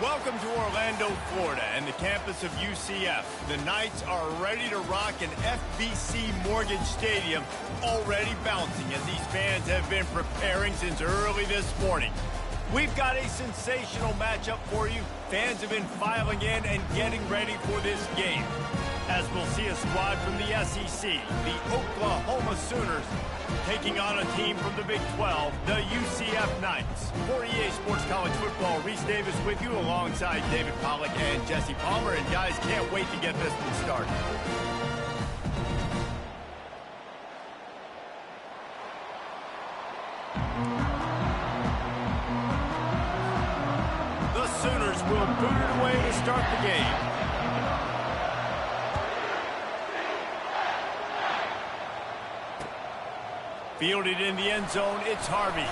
Welcome to Orlando, Florida, and the campus of UCF. The Knights are ready to rock an FBC Mortgage Stadium, already bouncing as these fans have been preparing since early this morning. We've got a sensational matchup for you. Fans have been filing in and getting ready for this game. As we'll see a squad from the SEC, the Oklahoma Sooners, taking on a team from the Big 12, the UCF Knights. For EA Sports College Football, Reese Davis with you alongside David Pollack and Jesse Palmer. And guys, can't wait to get this one started. The Sooners will boot it away to start the game. Fielded in the end zone, it's Harvey.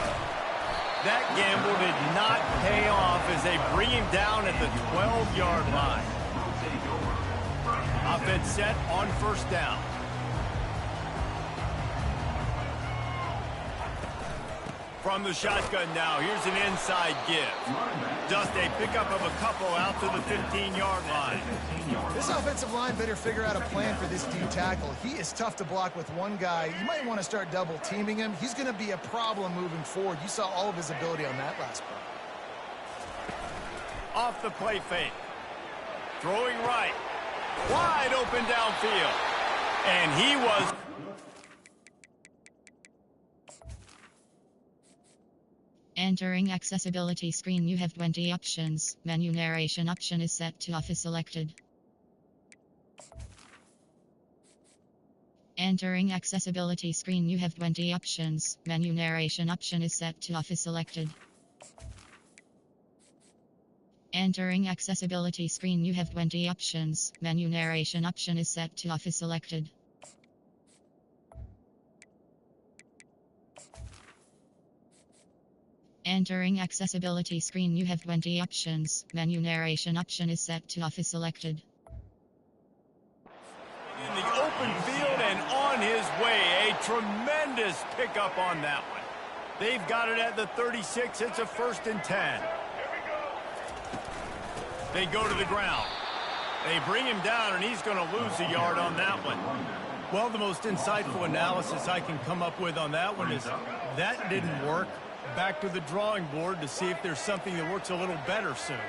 That gamble did not pay off as they bring him down at the 12-yard line. Offense set on first down. From the shotgun now, here's an inside give. Dante, pickup of a couple out to the 15-yard line. This offensive line better figure out a plan for this D tackle. He is tough to block with one guy. You might want to start double teaming him. He's going to be a problem moving forward. You saw all of his ability on that last play. Off the play fake. Throwing right. Wide open downfield. And he was... Entering accessibility screen, you have 20 options. Menu narration option is set to off is selected. Entering accessibility screen, you have 20 options. Menu narration option is set to off is selected. Entering accessibility screen, you have 20 options. Menu narration option is set to off is selected. Entering accessibility screen, you have 20 options. Menu narration option is set to off is selected. In the open field and on his way. A tremendous pickup on that one. They've got it at the 36. It's a 1st and 10. They go to the ground. They bring him down, and he's going to lose a yard on that one. Well, the most insightful analysis I can come up with on that one is that didn't work. Back to the drawing board to see if there's something that works a little better soon.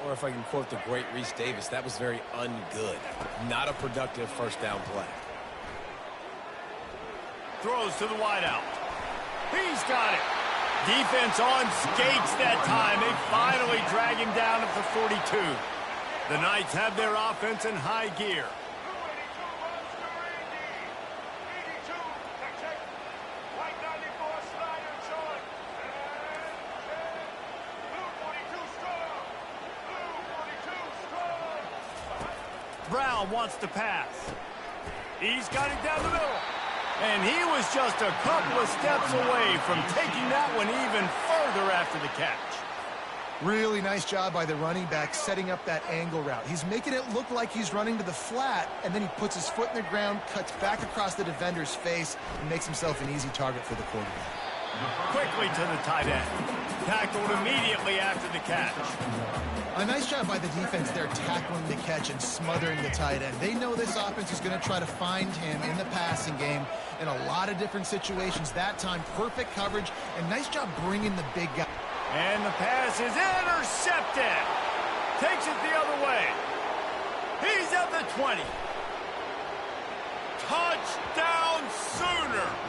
Or if I can quote the great Reese Davis, that was very ungood. Not a productive first down play. Throws to the wideout. He's got it. Defense on skates that time. They finally drag him down at the 42. The Knights have their offense in high gear. Brown wants to pass. He's got it down the middle. And he was just a couple of steps away from taking that one even further after the catch. Really nice job by the running back setting up that angle route. He's making it look like he's running to the flat, and then he puts his foot in the ground, cuts back across the defender's face, and makes himself an easy target for the quarterback. Quickly to the tight end. Tackled immediately after the catch. A nice job by the defense there tackling the catch and smothering the tight end. They know this offense is going to try to find him in the passing game in a lot of different situations. That time, perfect coverage, and nice job bringing the big guy. And the pass is intercepted. Takes it the other way. He's at the 20. Touchdown Sooners.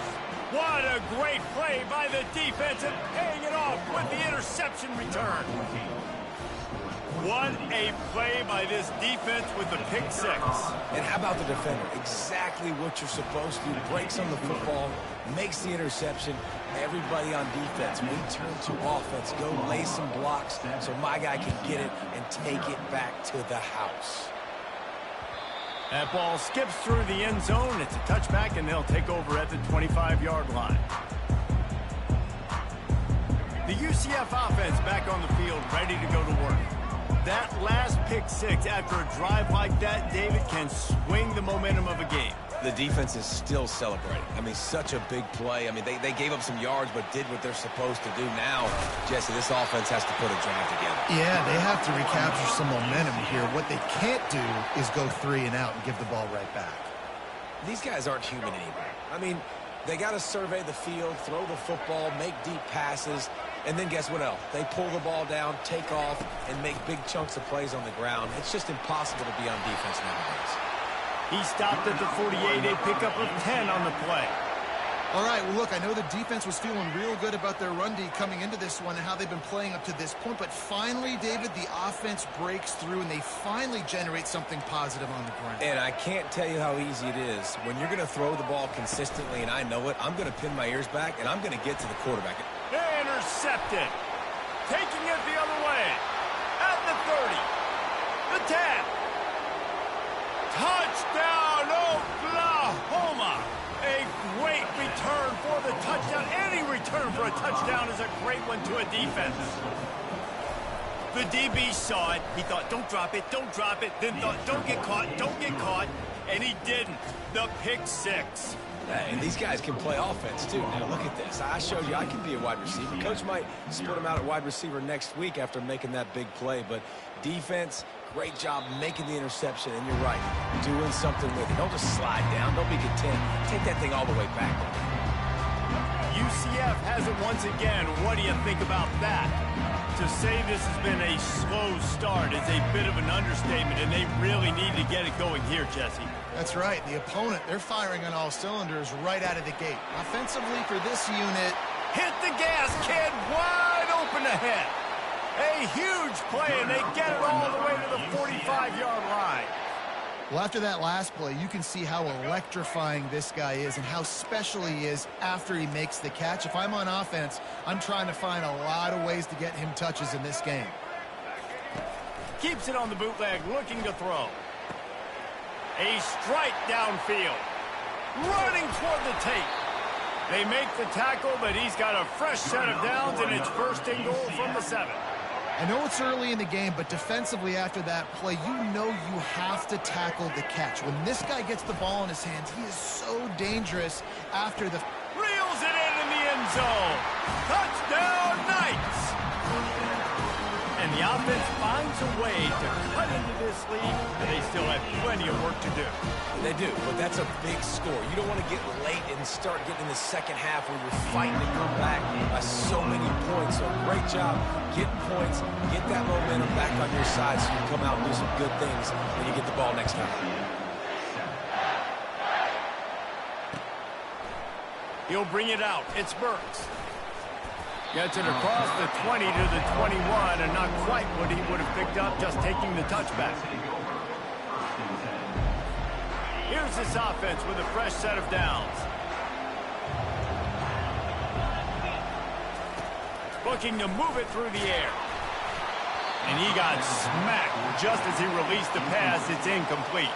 What a great play by the defense and paying it off with the interception return. What a play by this defense with the pick six. And how about the defender? Exactly what you're supposed to. Breaks on the football, makes the interception. Everybody on defense, we turn to offense. Go lay some blocks so my guy can get it and take it back to the house. That ball skips through the end zone. It's a touchback, and they'll take over at the 25-yard line. The UCF offense back on the field, ready to go to work. That last pick six after a drive like that, David, can swing the momentum of a game. The defense is still celebrating. I mean, such a big play. I mean, they gave up some yards but did what they're supposed to do. Now, Jesse, this offense has to put a drive together. Yeah, they have to recapture some momentum here. What they can't do is go 3 and out and give the ball right back. These guys aren't human anymore. I mean, they got to survey the field, throw the football, make deep passes, and then guess what else? They pull the ball down, take off, and make big chunks of plays on the ground. It's just impossible to be on defense nowadays. He stopped at the 48, a pickup of 10 on the play. All right, well, look, I know the defense was feeling real good about their run D coming into this one and how they've been playing up to this point, but finally, David, the offense breaks through and they finally generate something positive on the ground. And I can't tell you how easy it is. When you're going to throw the ball consistently, and I know it, I'm going to pin my ears back, and I'm going to get to the quarterback. Intercepted. Taking it the other way. At the 30. The 10. Touchdown, Oklahoma! A great return for the touchdown. Any return for a touchdown is a great one to a defense. The DB saw it. He thought, don't drop it, don't drop it. Then thought, don't get caught. And he didn't. The pick 6. And these guys can play offense, too. Now, look at this. I showed you I can be a wide receiver. Coach might split him out at wide receiver next week after making that big play. But defense, great job making the interception. And you're right, doing something with it. Don't just slide down. Don't be content. Take that thing all the way back. UCF has it once again. What do you think about that? To say this has been a slow start is a bit of an understatement, and they really need to get it going here, Jesse. That's right. The opponent, they're firing on all cylinders right out of the gate. Offensively for this unit. Hit the gas, kid. Wide open ahead. A huge play, and they get it all the way to the 45-yard line. Well, after that last play, you can see how electrifying this guy is and how special he is after he makes the catch. If I'm on offense, I'm trying to find a lot of ways to get him touches in this game. Keeps it on the bootleg, looking to throw. A strike downfield. Running toward the tape. They make the tackle, but he's got a fresh set of downs, and it's first and goal from the 7. I know it's early in the game, but defensively after that play, you know you have to tackle the catch. When this guy gets the ball in his hands, he is so dangerous after the... Reels it in the end zone. Touchdown, Knights! And the offense finds a way to cut into this lead, but they still have plenty of work to do. They do, but that's a big score. You don't want to get late and start getting in the second half where you're fighting to come back by so many points. So great job getting points, get that momentum back on your side so you can come out and do some good things when you get the ball next time. He'll bring it out. It's Burks. Gets it across the 20 to the 21, and not quite what he would have picked up just taking the touchback. Here's this offense with a fresh set of downs. Looking to move it through the air. And he got smacked just as he released the pass. It's incomplete.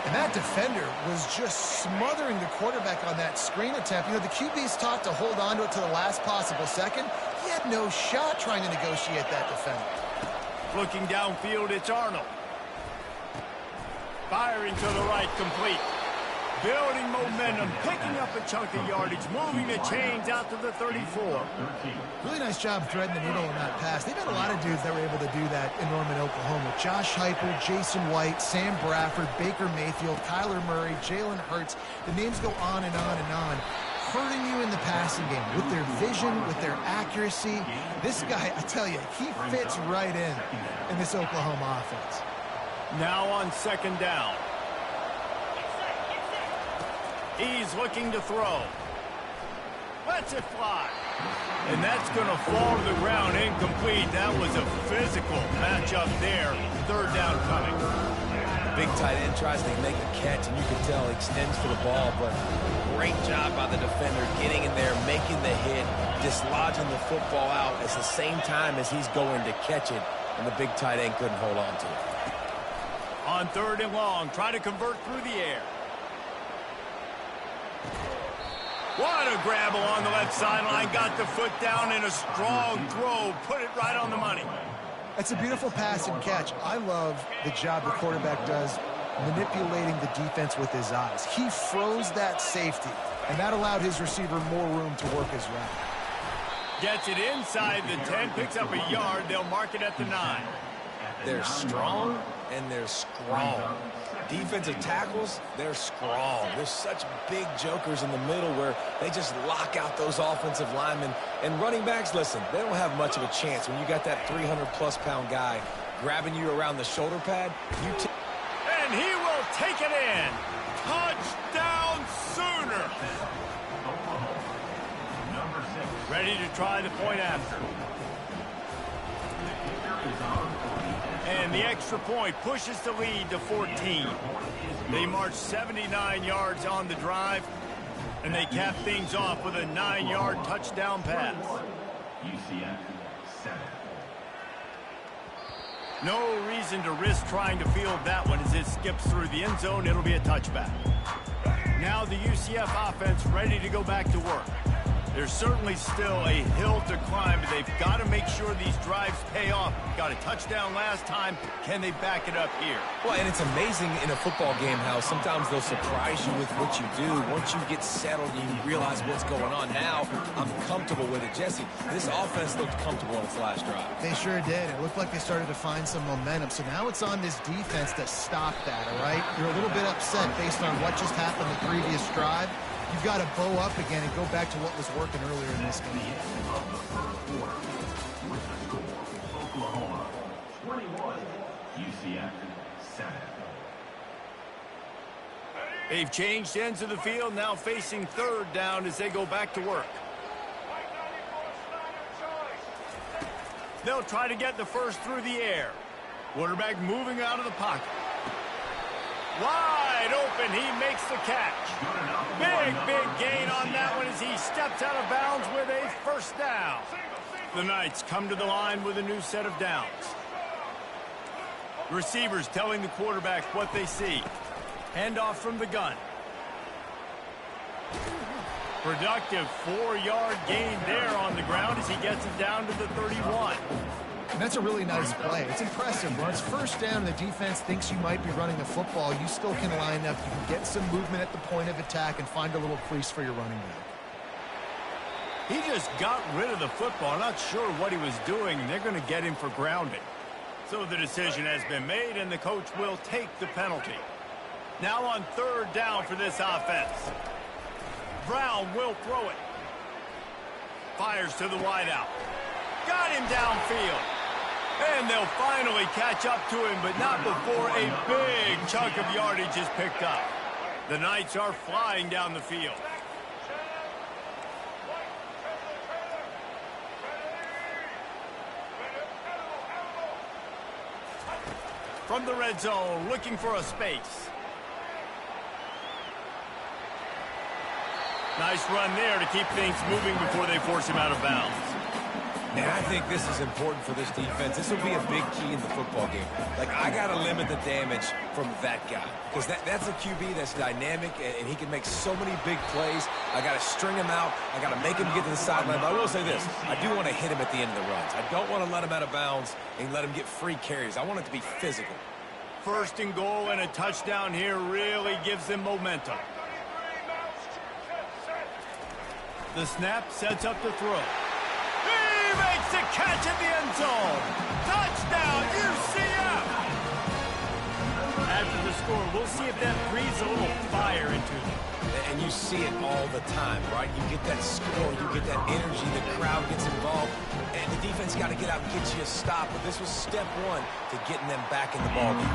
And that defender was just smothering the quarterback on that screen attempt. You know, the QB's taught to hold on to it to the last possible second. He had no shot trying to negotiate that defender. Looking downfield, it's Arnold. Firing to the right, complete. Building momentum, picking up a chunk of yardage, moving the chains out to the 34. Really nice job threading the needle on that pass. They've had a lot of dudes that were able to do that in Norman, Oklahoma. Josh Heupel, Jason White, Sam Bradford, Baker Mayfield, Kyler Murray, Jalen Hurts. The names go on and on and on. Hurting you in the passing game with their vision, with their accuracy. This guy, I tell you, he fits right in this Oklahoma offense. Now on second down. He's looking to throw. Lets it fly. And that's going to fall to the ground incomplete. That was a physical matchup there. Third down coming. Big tight end tries to make the catch, and you can tell he extends for the ball, but great job by the defender getting in there, making the hit, dislodging the football out at the same time as he's going to catch it, and the big tight end couldn't hold on to it. On third and long, try to convert through the air. What a grab along the left sideline. Got the foot down in a strong throw. Put it right on the money. It's a beautiful pass and catch. I love the job the quarterback does manipulating the defense with his eyes. He froze that safety, and that allowed his receiver more room to work his route. Gets it inside the 10, picks up a yard. They'll mark it at the 9. They're strong, and they're strong. Defensive tackles, they're strong. There's such big jokers in the middle where they just lock out those offensive linemen. And running backs, listen, they don't have much of a chance when you got that 300-plus pound guy grabbing you around the shoulder pad. And he will take it in. Touchdown Sooner. Ready to try the point after. And the extra point pushes the lead to 14. They march 79 yards on the drive, and they cap things off with a 9-yard touchdown pass. UCF 7. No reason to risk trying to field that one as it skips through the end zone. It'll be a touchback. Now the UCF offense ready to go back to work. There's certainly still a hill to climb, but they've got to make sure these drives pay off. Got a touchdown last time. Can they back it up here? Well, and it's amazing in a football game how sometimes they'll surprise you with what you do. Once you get settled and you realize what's going on, now I'm comfortable with it. Jesse, this offense looked comfortable on its last drive. They sure did. It looked like they started to find some momentum. So now it's on this defense to stop that, all right? You're a little bit upset based on what just happened the previous drive. You've got to bow up again and go back to what was working earlier in this game. Oklahoma 21, UCF 7. They've changed ends of the field, now facing third down as they go back to work. They'll try to get the first through the air. Quarterback moving out of the pocket. Wide open, he makes the catch. Big gain on that one as he steps out of bounds with a first down. The Knights come to the line with a new set of downs. Receivers telling the quarterback what they see. Handoff from the gun. Productive 4-yard gain there on the ground as he gets it down to the 31. And that's a really nice play. It's impressive. When it's first down and the defense thinks you might be running the football, you still can line up. You can get some movement at the point of attack and find a little crease for your running back. He just got rid of the football. Not sure what he was doing. They're going to get him for grounding. So the decision has been made, and the coach will take the penalty. Now on third down for this offense. Brown will throw it. Fires to the wideout. Got him downfield. And they'll finally catch up to him, but not before a big chunk of yardage is picked up. The Knights are flying down the field. From the red zone, looking for a space. Nice run there to keep things moving before they force him out of bounds. And I think this is important for this defense. This will be a big key in the football game. Like, I got to limit the damage from that guy. Because that's a QB that's dynamic, and he can make so many big plays. I got to string him out. I got to make him get to the sideline. But I will say this. I do want to hit him at the end of the runs. I don't want to let him out of bounds and let him get free carries. I want it to be physical. First and goal and a touchdown here really gives them momentum. The snap sets up the throw. He makes the catch at the end zone. Touchdown, UCF! After the score, we'll see if that breathes a little fire into them. And you see it all the time, right? You get that score, you get that energy, the crowd gets involved, and the defense got to get out and get you a stop. But this was step one to getting them back in the ballgame.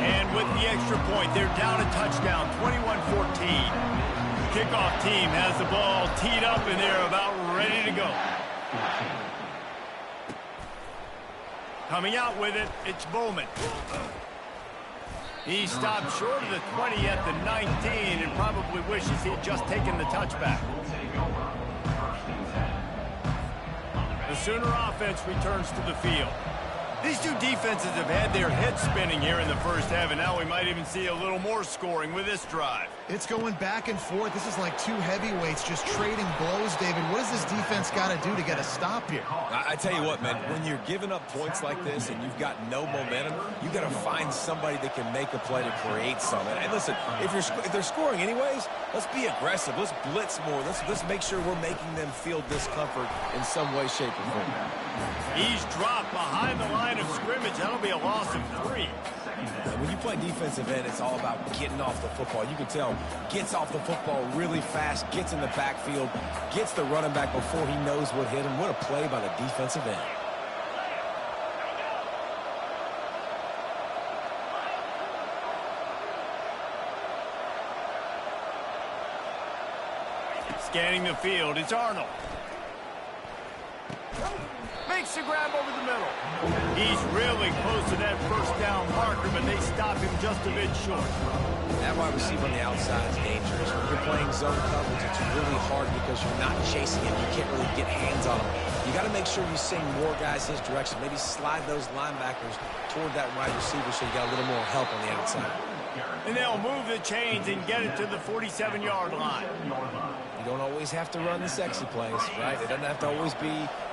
And with the extra point, they're down a touchdown, 21-14. Kickoff team has the ball teed up, and they're about ready to go. Coming out with it, it's Bowman. He stopped short of the 20 at the 19 and probably wishes he'd just taken the touchback. The Sooner offense returns to the field. These two defenses have had their heads spinning here in the first half, and now we might even see a little more scoring with this drive. It's going back and forth. This is like two heavyweights just trading blows, David. What does this defense got to do to get a stop here? I tell you what, man, when you're giving up points like this and you've got no momentum, you got to find somebody that can make a play to create something. And listen, if they're scoring anyways, let's be aggressive. Let's blitz more. Let's make sure we're making them feel discomfort in some way, shape, or form. He's dropped behind the line of scrimmage. That'll be a loss of 3. And when you play defensive end, it's all about getting off the football. You can tell, gets off the football really fast, gets in the backfield, gets the running back before he knows what hit him. What a play by the defensive end. Scanning the field, it's Arnold. Makes the grab over the middle. He's really close to that first down marker, but they stop him just a bit short. That wide receiver on the outside is dangerous. When you're playing zone coverage, it's really hard because you're not chasing him. You can't really get hands on him. You got to make sure you send more guys his direction. Maybe slide those linebackers toward that wide receiver so you got a little more help on the outside. And they'll move the chains and get it to the 47-yard line. You don't always have to run the sexy plays, right? It doesn't have to always be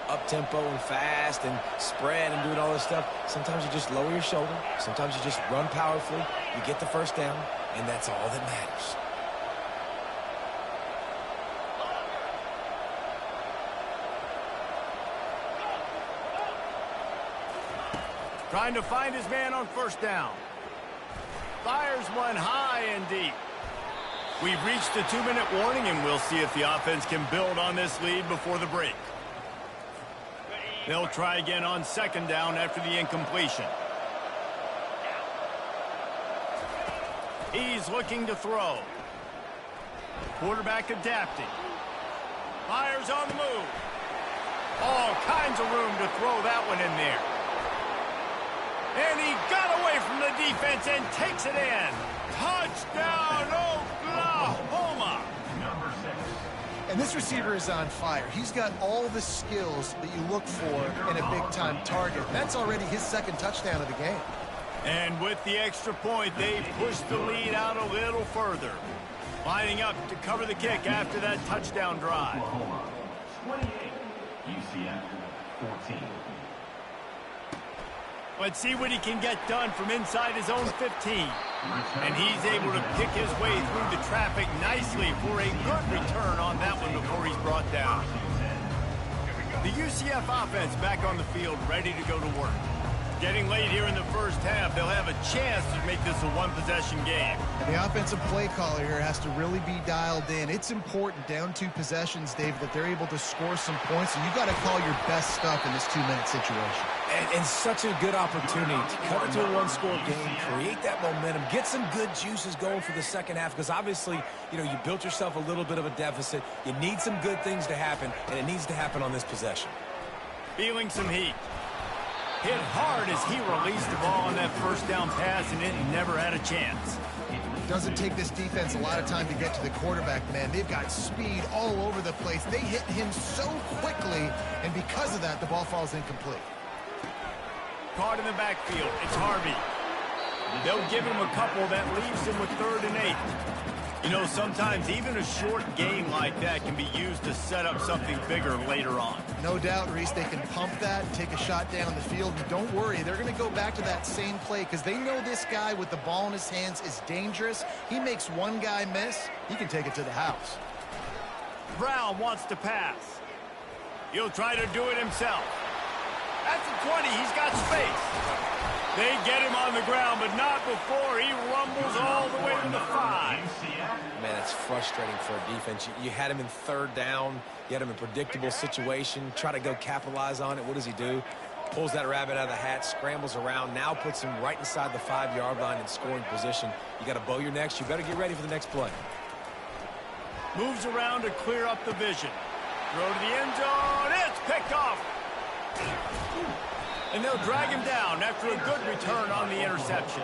up-tempo and fast and spread and doing all this stuff. Sometimes you just lower your shoulder. Sometimes you just run powerfully. You get the first down, and that's all that matters. Trying to find his man on first down. Fires one high and deep. We've reached the 2-minute warning, and we'll see if the offense can build on this lead before the break. They'll try again on second down after the incompletion. He's looking to throw. Quarterback adapting. Fires on the move. All kinds of room to throw that one in there. And he got away from the defense and takes it in. Touchdown, Oklahoma! And this receiver is on fire. He's got all the skills that you look for in a big-time target. That's already his second touchdown of the game. And with the extra point, they've pushed the lead out a little further. Lining up to cover the kick after that touchdown drive. Oklahoma 28, UCF 14. Let's see what he can get done from inside his own 15. And he's able to pick his way through the traffic nicely for a good return on that one before he's brought down. The UCF offense back on the field, ready to go to work. Getting late here in the first half, they'll have a chance to make this a one-possession game. And the offensive play caller here has to really be dialed in. It's important, down 2 possessions, Dave, that they're able to score some points, and you got to call your best stuff in this 2-minute situation. And such a good opportunity to cut it to a one-score game, create that momentum, get some good juices going for the second half, because obviously, you know, you built yourself a little bit of a deficit. You need some good things to happen, and it needs to happen on this possession. Feeling some heat. Hit hard as he released the ball on that first down pass, and it never had a chance. Doesn't take this defense a lot of time to get to the quarterback, man. They've got speed all over the place. They hit him so quickly, and because of that, the ball falls incomplete. Caught in the backfield. It's Harvey. They'll give him a couple that leaves him with 3rd and 8. You know, sometimes even a short game like that can be used to set up something bigger later on. No doubt, Reese, they can pump that and take a shot down the field. And don't worry, they're going to go back to that same play because they know this guy with the ball in his hands is dangerous. He makes one guy miss, he can take it to the house. Brown wants to pass. He'll try to do it himself. At the 20, he's got space. They get him on the ground, but not before he rumbles all the way to the 5. Man, it's frustrating for a defense. You had him in 3rd down. You had him in a predictable situation. Try to go capitalize on it. What does he do? Pulls that rabbit out of the hat, scrambles around, now puts him right inside the 5-yard line in scoring position. You got to bow your necks. You better get ready for the next play. Moves around to clear up the vision. Throw to the end zone. It's picked off. And they'll drag him down after a good return on the interception.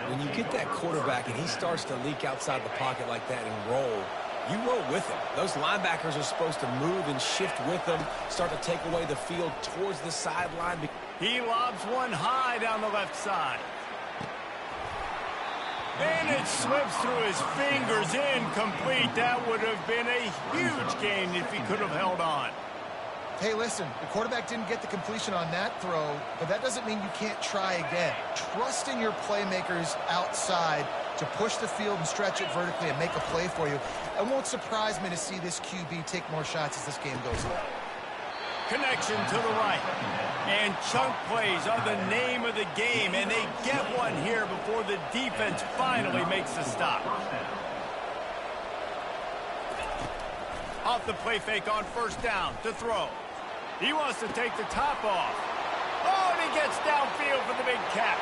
When you get that quarterback and he starts to leak outside the pocket like that and roll, you roll with him. Those linebackers are supposed to move and shift with them, start to take away the field towards the sideline. He lobs one high down the left side. And it slips through his fingers, incomplete. That would have been a huge gain if he could have held on. Hey, listen, the quarterback didn't get the completion on that throw, but that doesn't mean you can't try again. Trust in your playmakers outside to push the field and stretch it vertically and make a play for you. It won't surprise me to see this QB take more shots as this game goes on. Connection to the right. And chunk plays are the name of the game, and they get one here before the defense finally makes a stop. Off the play fake on first down to throw. He wants to take the top off. Oh, and he gets downfield for the big catch.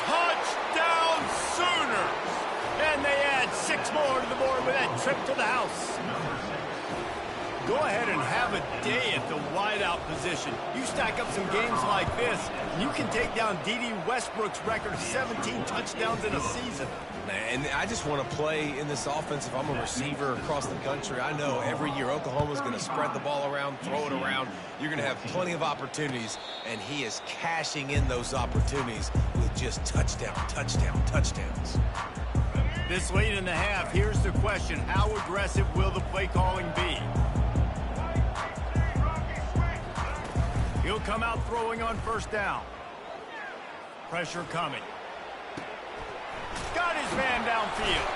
Touchdown Sooners! And they add 6 more to the board with that trip to the house. Go ahead and have a day at the wideout position. You stack up some games like this, and you can take down D.D. Westbrook's record of 17 touchdowns in a season. And I just want to play in this offense if I'm a receiver across the country. I know every year Oklahoma's going to spread the ball around, throw it around. You're going to have plenty of opportunities, and he is cashing in those opportunities with just touchdowns. This late in the half, here's the question. How aggressive will the play calling be? He'll come out throwing on first down. Pressure coming. Got his man downfield.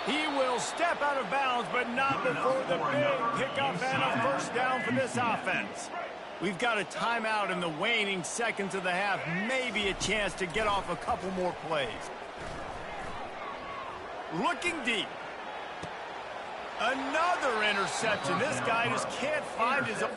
He will step out of bounds, but not before the big pickup and a first down for this offense. We've got a timeout in the waning seconds of the half. Maybe a chance to get off a couple more plays. Looking deep. Another interception. This guy just can't find his own.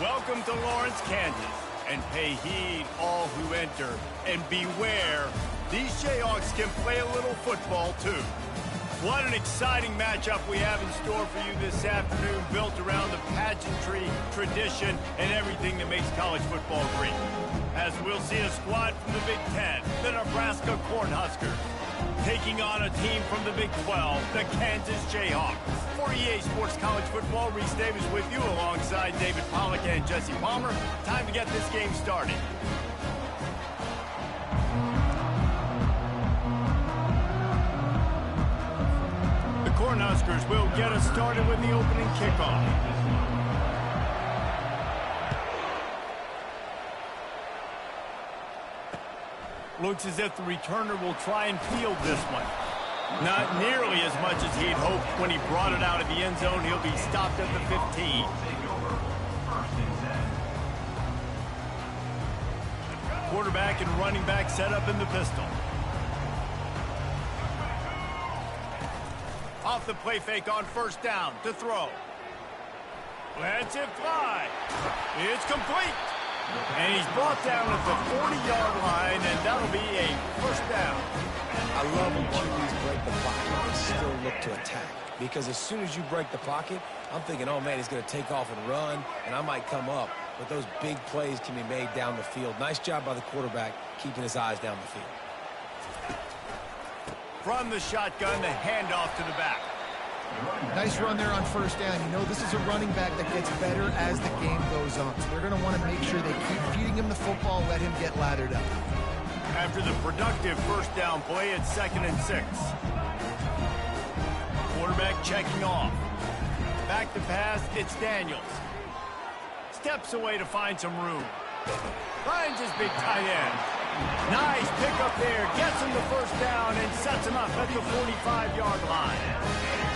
Welcome to Lawrence, Kansas, and pay heed all who enter, and beware, these Jayhawks can play a little football too. What an exciting matchup we have in store for you this afternoon, built around the pageantry, tradition, and everything that makes college football great. As we'll see a squad from the Big Ten, the Nebraska Cornhuskers, taking on a team from the Big 12, the Kansas Jayhawks. For EA Sports College Football, Reese Davis with you alongside David Pollack and Jesse Palmer. Time to get this game started. The Cornhuskers will get us started with the opening kickoff. Looks as if the returner will try and field this one. Not nearly as much as he'd hoped when he brought it out of the end zone. He'll be stopped at the 15. Quarterback and running back set up in the pistol. Off the play fake on first down to throw. Lets it fly. It's complete. And he's brought down at the 40-yard line, and that'll be a first down. I love when QBs break the pocket and still look to attack. Because as soon as you break the pocket, I'm thinking, oh, man, he's going to take off and run, and I might come up. But those big plays can be made down the field. Nice job by the quarterback keeping his eyes down the field. From the shotgun, the handoff to the back. Nice run there on first down. You know, this is a running back that gets better as the game goes on. So they're going to want to make sure they keep feeding him the football, let him get lathered up. After the productive first down play, it's 2nd and 6. Quarterback checking off. Back to pass, it's Daniels. Steps away to find some room. Finds his big tight end. Nice pickup there. Gets him the first down and sets him up at the 45-yard line.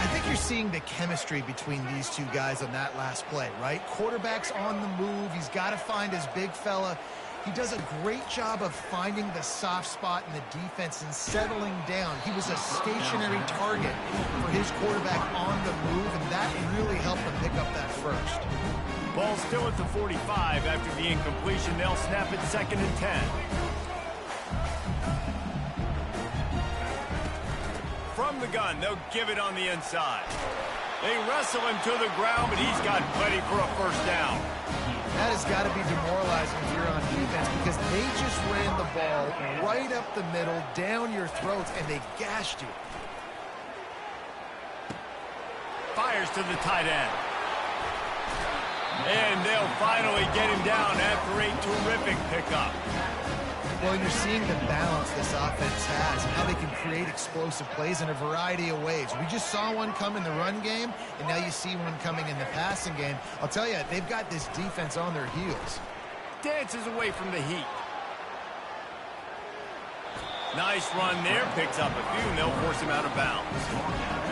I think you're seeing the chemistry between these two guys on that last play, right? Quarterback's on the move. He's got to find his big fella. He does a great job of finding the soft spot in the defense and settling down. He was a stationary target for his quarterback on the move, and that really helped him pick up that first. Ball still at the 45 after the incompletion. They'll snap it 2nd and 10. From the gun, they'll give it on the inside. They wrestle him to the ground, but he's got plenty for a first down. That has got to be demoralizing if you're on defense because they just ran the ball right up the middle, down your throats, and they gashed you. Fires to the tight end. And they'll finally get him down after a terrific pickup. Well, you're seeing the balance this offense has and how they can create explosive plays in a variety of ways. We just saw one come in the run game, and now you see one coming in the passing game. I'll tell you, they've got this defense on their heels. Dances away from the heat. Nice run there. Picks up a few, and they'll force him out of bounds.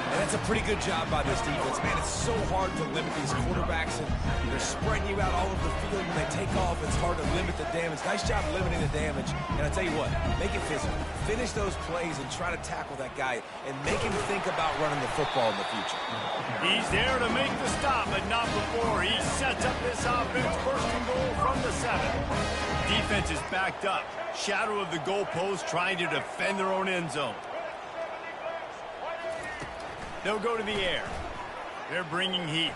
And that's a pretty good job by this defense. Man, it's so hard to limit these quarterbacks, and they're spreading you out all over the field. When they take off, it's hard to limit the damage. Nice job limiting the damage. And I tell you what, make it physical. Finish those plays and try to tackle that guy and make him think about running the football in the future. He's there to make the stop, but not before. He sets up this offense. First and goal from the 7. Defense is backed up. Shadow of the goalpost, trying to defend their own end zone. They'll go to the air. They're bringing heat.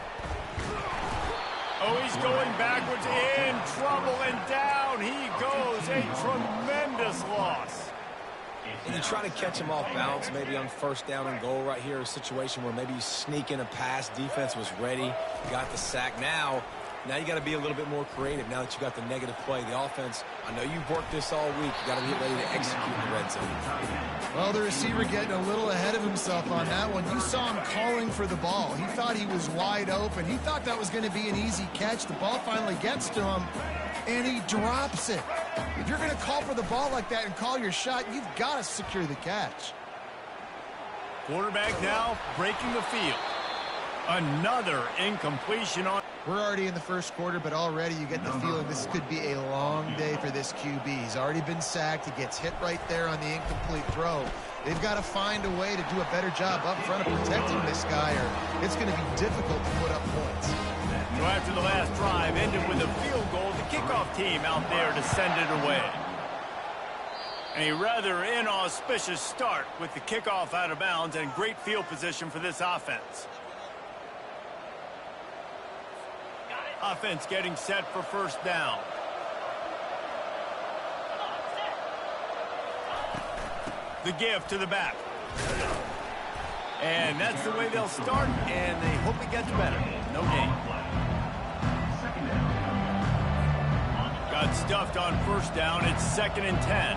Oh, he's going backwards, in trouble, and down he goes. A tremendous loss. And you try to catch him off balance, maybe on first down and goal right here, a situation where maybe you sneak in a pass. Defense was ready, got the sack. Now you got to be a little bit more creative now that you got the negative play. The offense, I know you've worked this all week. You got to get ready to execute in the red zone. Well, the receiver getting a little ahead of himself on that one. You saw him calling for the ball. He thought he was wide open. He thought that was going to be an easy catch. The ball finally gets to him, and he drops it. If you're going to call for the ball like that and call your shot, you've got to secure the catch. Quarterback now breaking the field. Another incompletion on. We're already in the first quarter, but already you get the feeling this could be a long day for this QB. He's already been sacked. He gets hit right there on the incomplete throw. They've got to find a way to do a better job up front of protecting this guy, or it's going to be difficult to put up points. So after the last drive ended with a field goal, the kickoff team out there to send it away. A rather inauspicious start with the kickoff out of bounds and great field position for this offense. Offense getting set for first down. The give to the back. And that's the way they'll start, and they hope it gets better. No gain. Got stuffed on first down. It's 2nd and 10.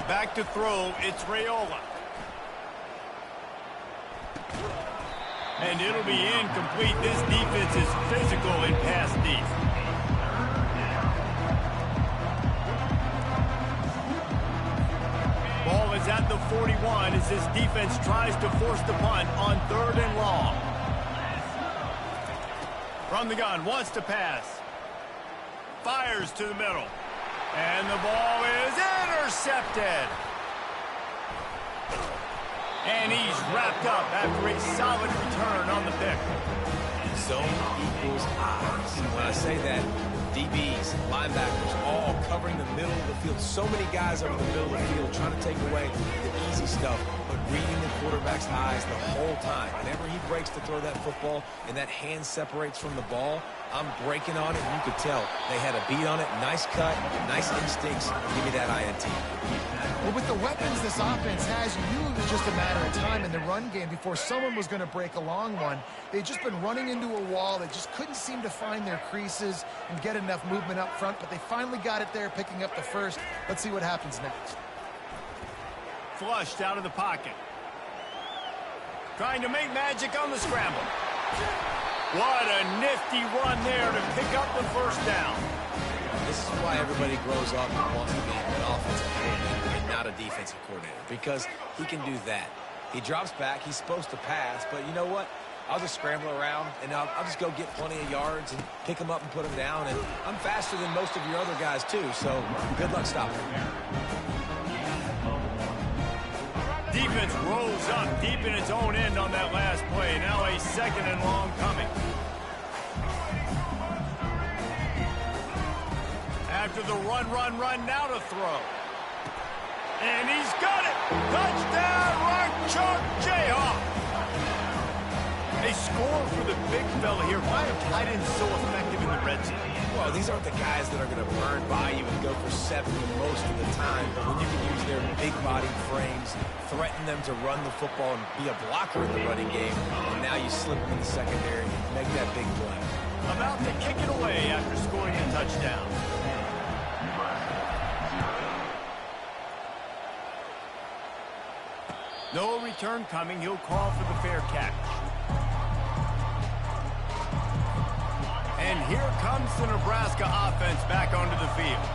Back to throw. It's Raiola. And it'll be incomplete. This defense is physical in pass deep. 41 as this defense tries to force the punt on 3rd and long. From the gun, wants to pass. Fires to the middle. And the ball is intercepted. And he's wrapped up after a solid return on the pick. Zone equals eyes. When I say that, DBs, linebackers, all covering the middle of the field. So many guys over the middle of the field trying to take away the easy stuff, but reading the quarterback's eyes the whole time. Whenever he breaks to throw that football and that hand separates from the ball, I'm breaking on it, and you could tell they had a beat on it. Nice cut, nice instincts. Give me that INT. Well, with the weapons this offense has, you knew it was just a matter of time in the run game before someone was going to break a long one. They'd just been running into a wall. They just couldn't seem to find their creases and get enough movement up front, but they finally got it there, picking up the first. Let's see what happens next. Flushed out of the pocket. Trying to make magic on the scramble. What a nifty run there to pick up the first down. This is why everybody grows up and wants to be an offensive coordinator and not a defensive coordinator, because he can do that. He drops back. He's supposed to pass, but you know what? I'll just scramble around, and I'll just go get plenty of yards and pick them up and put them down. And I'm faster than most of your other guys, too, so good luck stopping me. Defense rolls up deep in its own end on that last play. Now a 2nd and long coming. After the run, now to throw. And he's got it! Touchdown, Rock Chalk Jayhawk! A score for the big fella here. Why are tight ends so effective in the red zone? Well, these aren't the guys that are going to burn by you and go for 70 most of the time. But when you can use their big body frames, threaten them to run the football and be a blocker in the running game, and now you slip them in the secondary and make that big play. About to kick it away after scoring a touchdown. No return coming. He'll call for the fair catch. And here comes the Nebraska offense back onto the field.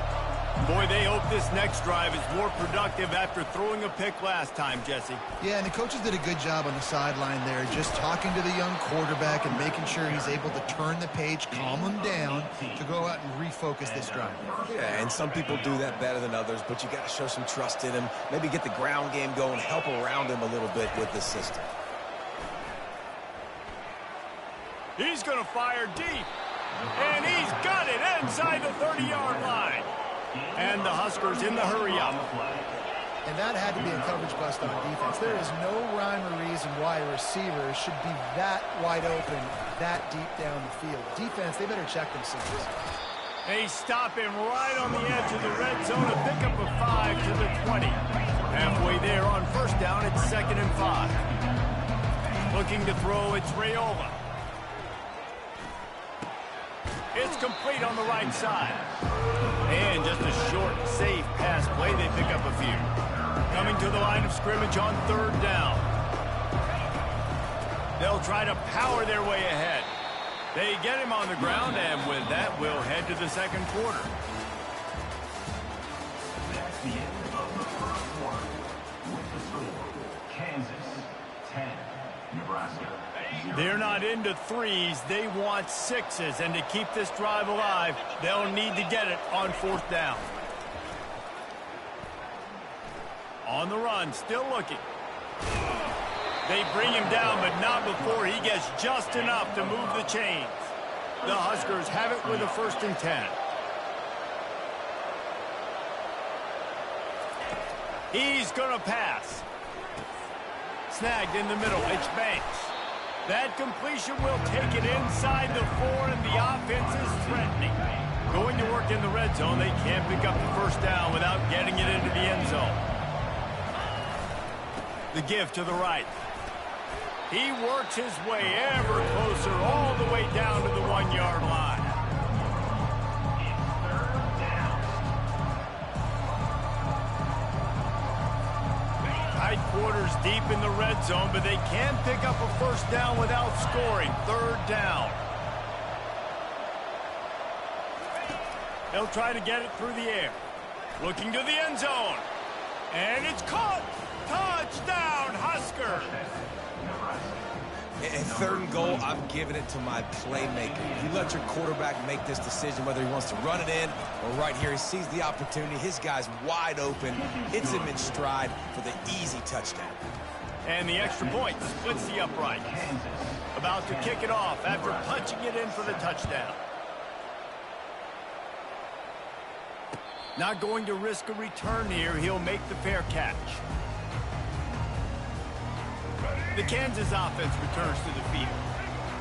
Boy, they hope this next drive is more productive after throwing a pick last time, Jesse. Yeah, and the coaches did a good job on the sideline there, just talking to the young quarterback and making sure he's able to turn the page, calm him down, to go out and refocus this drive. Yeah, and some people do that better than others, but you got to show some trust in him, maybe get the ground game going, help around him a little bit with this system. He's going to fire deep. And he's got it inside the 30-yard line. And the Huskers in the hurry-up. And that had to be a coverage bust on defense. There is no rhyme or reason why a receiver should be that wide open, that deep down the field. Defense, they better check themselves. They stop him right on the edge of the red zone, a pickup of 5 to the 20. Halfway there on first down, it's 2nd and 5. Looking to throw, it's Rayola. It's complete on the right side. And just a short, safe pass play. They pick up a few. Coming to the line of scrimmage on 3rd down. They'll try to power their way ahead. They get him on the ground, and with that, we'll head to the 2nd quarter. That's the end of the first quarter. With the score, Kansas 10, Nebraska. They're not into threes. They want 6s. And to keep this drive alive, they'll need to get it on 4th down. On the run, still looking. They bring him down, but not before he gets just enough to move the chains. The Huskers have it with a 1st and 10. He's going to pass. Snagged in the middle. It's Banks. That completion will take it inside the 4, and the offense is threatening. Going to work in the red zone, they can't pick up the 1st down without getting it into the end zone. The give to the right. He works his way ever closer all the way down to the 1-yard line. Tight quarters deep in the red zone, but they can pick up a 1st down without scoring. 3rd down. They'll try to get it through the air. Looking to the end zone. And it's caught. Touchdown, Husker! And third and goal, I'm giving it to my playmaker. You let your quarterback make this decision whether he wants to run it in or right here. He sees the opportunity. His guy's wide open. Hits him in stride for the easy touchdown. And the extra point splits the upright. About to kick it off after punching it in for the touchdown. Not going to risk a return here. He'll make the fair catch. The Kansas offense returns to the field.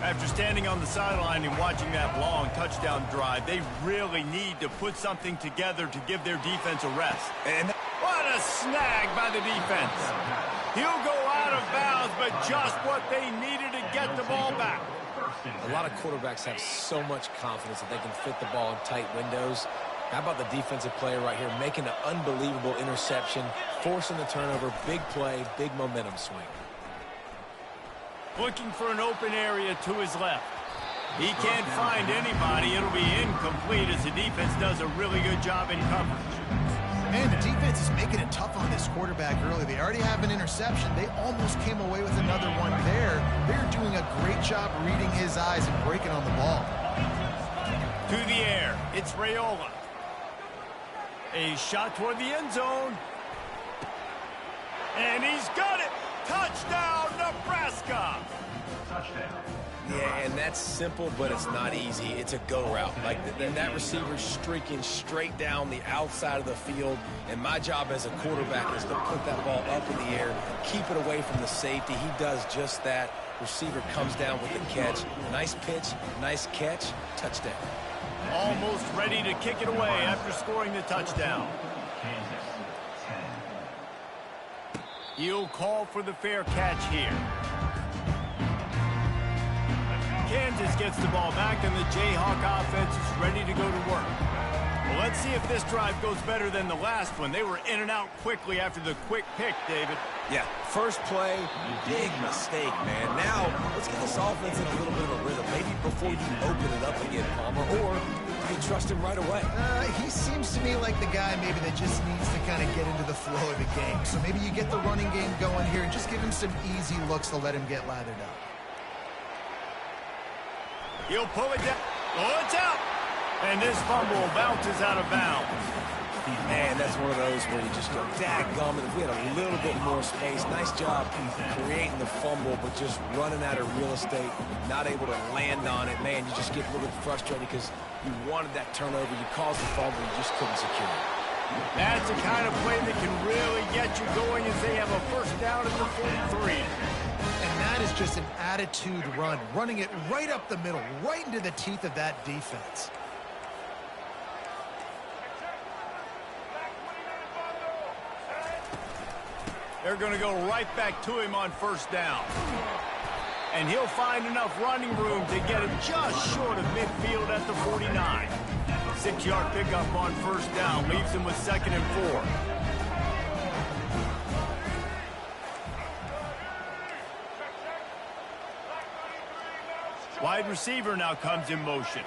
After standing on the sideline and watching that long touchdown drive, they really need to put something together to give their defense a rest. And what a snag by the defense. He'll go out of bounds, but just what they needed to get the ball back. A lot of quarterbacks have so much confidence that they can fit the ball in tight windows. How about the defensive player right here making an unbelievable interception, forcing the turnover, big play, big momentum swing. Looking for an open area to his left. He can't find anybody. It'll be incomplete as the defense does a really good job in coverage. And the defense is making it tough on this quarterback early. They already have an interception. They almost came away with another one there. They're doing a great job reading his eyes and breaking on the ball. To the air. It's Raiola. A shot toward the end zone. And he's got it. Touchdown, Nebraska! Touchdown. Yeah, and that's simple, but it's not easy. It's a go route. Like, that receiver's streaking straight down the outside of the field, and my job as a quarterback is to put that ball up in the air, keep it away from the safety. He does just that. Receiver comes down with the catch. Nice pitch, nice catch, touchdown. Almost ready to kick it away after scoring the touchdown. Kansas, 10. He'll call for the fair catch here. Kansas gets the ball back, and the Jayhawk offense is ready to go to work. Well, let's see if this drive goes better than the last one. They were in and out quickly after the quick pick, David. Yeah, first play, big mistake, man. Now, let's get this offense in a little bit of a rhythm. Maybe before you open it up again, Palmer, or you trust him right away. He seems to me like the guy maybe that just needs to kind of get into the flow of the game. So maybe you get the running game going here and just give him some easy looks to let him get lathered up. He'll pull it down. Oh, it's out. And this fumble bounces out of bounds. Man, that's one of those where you just go, dadgummit, if we had a little bit more space. Nice job creating the fumble, but just running out of real estate, not able to land on it. Man, you just get a little bit frustrated because you wanted that turnover. You caused the fumble, you just couldn't secure it. That's the kind of play that can really get you going as they have a first down at the 43. And that is just an attitude run, running it right up the middle, right into the teeth of that defense. They're going to go right back to him on first down. And he'll find enough running room to get it just short of midfield at the 49. 6-yard pickup on first down leaves him with 2nd and 4. Wide receiver now comes in motion.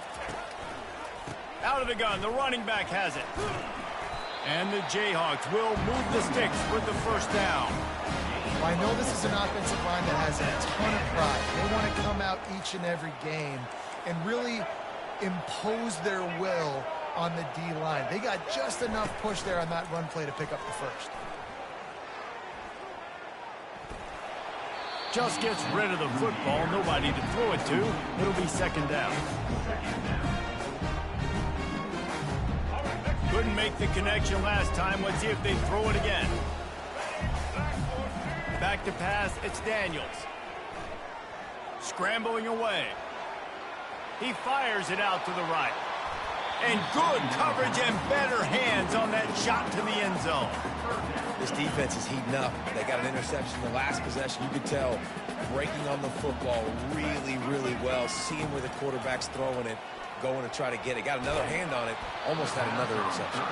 Out of the gun, the running back has it. And the Jayhawks will move the sticks with the first down. Well, I know this is an offensive line that has a ton of pride. They want to come out each and every game and really impose their will on the D-line. They got just enough push there on that run play to pick up the first. Just gets rid of the football. Nobody to throw it to. It'll be 2nd down. Couldn't make the connection last time. Let's see if they throw it again. Back to pass. It's Daniels. Scrambling away. He fires it out to the right. And good coverage and better hands on that shot to the end zone. This defense is heating up. They got an interception in the last possession. You could tell breaking on the football really, really well. Seeing where the quarterback's throwing it, going to try to get it. Got another hand on it. Almost had another interception.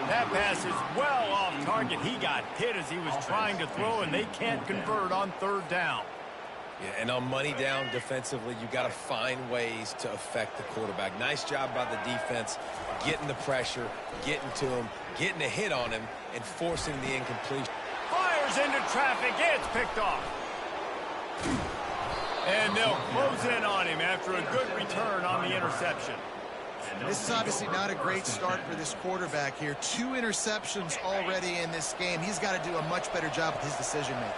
That pass is well off target. He got hit as he was trying to throw, and they can't convert on 3rd down. Yeah, and on money down defensively, you got to find ways to affect the quarterback. Nice job by the defense, getting the pressure, getting to him, getting a hit on him, and forcing the incompletion. Fires tears into traffic. It's picked off. And they'll close in on him after a good return on the interception. This is obviously not a great start for this quarterback here. 2 interceptions already in this game. He's got to do a much better job with his decision-making.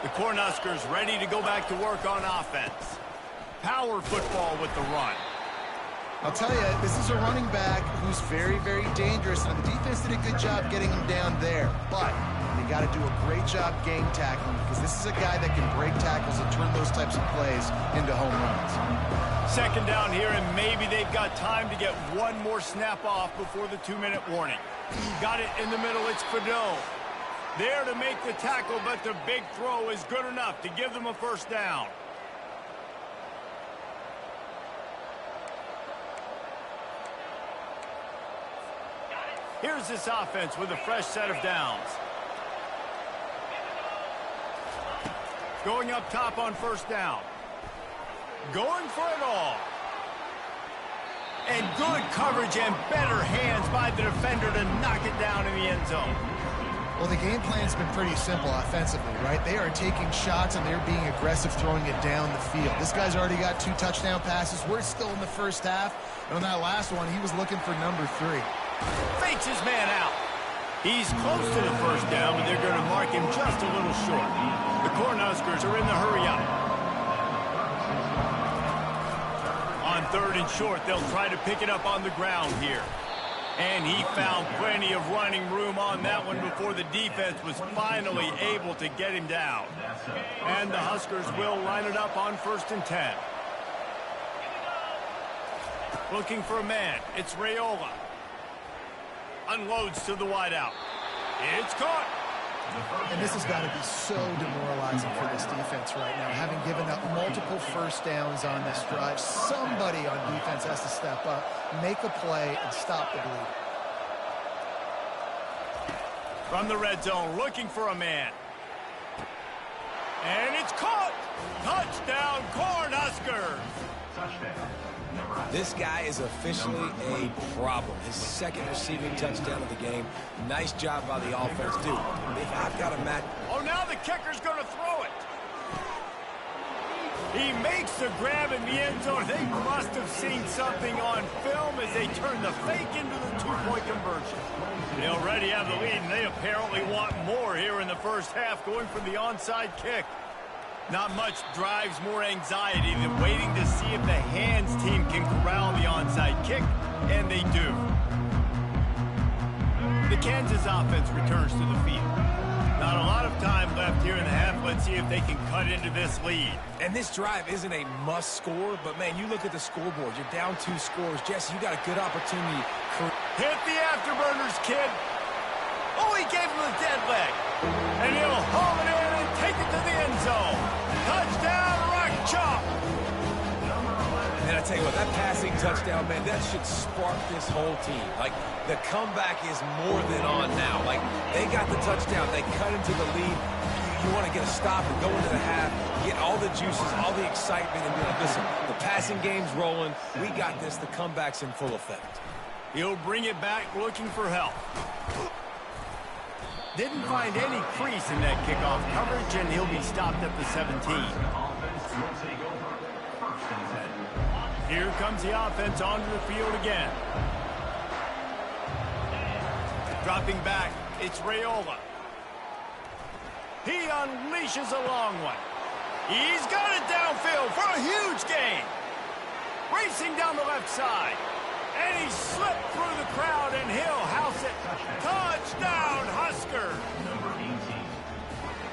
The Cornhuskers ready to go back to work on offense. Power football with the run. I'll tell you, this is a running back who's very, very dangerous, and the defense did a good job getting him down there. But they got to do a great job game tackling, because this is a guy that can break tackles and turn those types of plays into home runs. Second down here, and maybe they've got time to get one more snap off before the 2-minute warning. Got it in the middle. It's Fado. There to make the tackle, but the big throw is good enough to give them a first down. Here's this offense with a fresh set of downs. Going up top on first down. Going for it all. And good coverage and better hands by the defender to knock it down in the end zone. Well, the game plan's been pretty simple offensively, right? They are taking shots, and they're being aggressive throwing it down the field. This guy's already got 2 touchdown passes. We're still in the first half. And on that last one, he was looking for number 3. Fakes his man out. He's close to the first down, but they're going to mark him just a little short. The Cornhuskers are in the hurry up. On 3rd and short, they'll try to pick it up on the ground here. And he found plenty of running room on that one before the defense was finally able to get him down. And the Huskers will line it up on 1st and 10. Looking for a man. It's Raiola. Unloads to the wideout. It's caught. And this has got to be so demoralizing for this defense right now. Having given up multiple first downs on this drive, somebody on defense has to step up, make a play, and stop the bleed. From the red zone, looking for a man. And it's caught. Touchdown, Cornhuskers. Touchdown. This guy is officially a problem. His 2nd receiving touchdown of the game. Nice job by the offense, dude. If I've got a match. Oh, now the kicker's going to throw it. He makes the grab in the end zone. They must have seen something on film as they turn the fake into the 2-point conversion. They already have the lead, and they apparently want more here in the first half, going for the onside kick. Not much drives more anxiety than waiting to see if the hands team can corral the onside kick, and they do. The Kansas offense returns to the field. Not a lot of time left here in the half. Let's see if they can cut into this lead. And this drive isn't a must score, but man, you look at the scoreboard. You're down 2 scores. Jesse, you got a good opportunity. Hit the afterburners, kid. Oh, he gave him the dead leg. And he'll haul it in and take it to the end zone. Touchdown, Rock Chalk. And I tell you what, that passing touchdown, man, that should spark this whole team. Like, the comeback is more than on now. Like, they got the touchdown. They cut into the lead. You want to get a stop and go into the half, get all the juices, all the excitement, and be like, listen, the passing game's rolling. We got this. The comeback's in full effect. He'll bring it back looking for help. Didn't find any crease in that kickoff coverage, and he'll be stopped at the 17. Here comes the offense onto the field again. Dropping back, it's Raiola. He unleashes a long one. He's got it downfield for a huge gain. Racing down the left side. And he slipped through the crowd, and he'll house it. Touchdown, Huskers!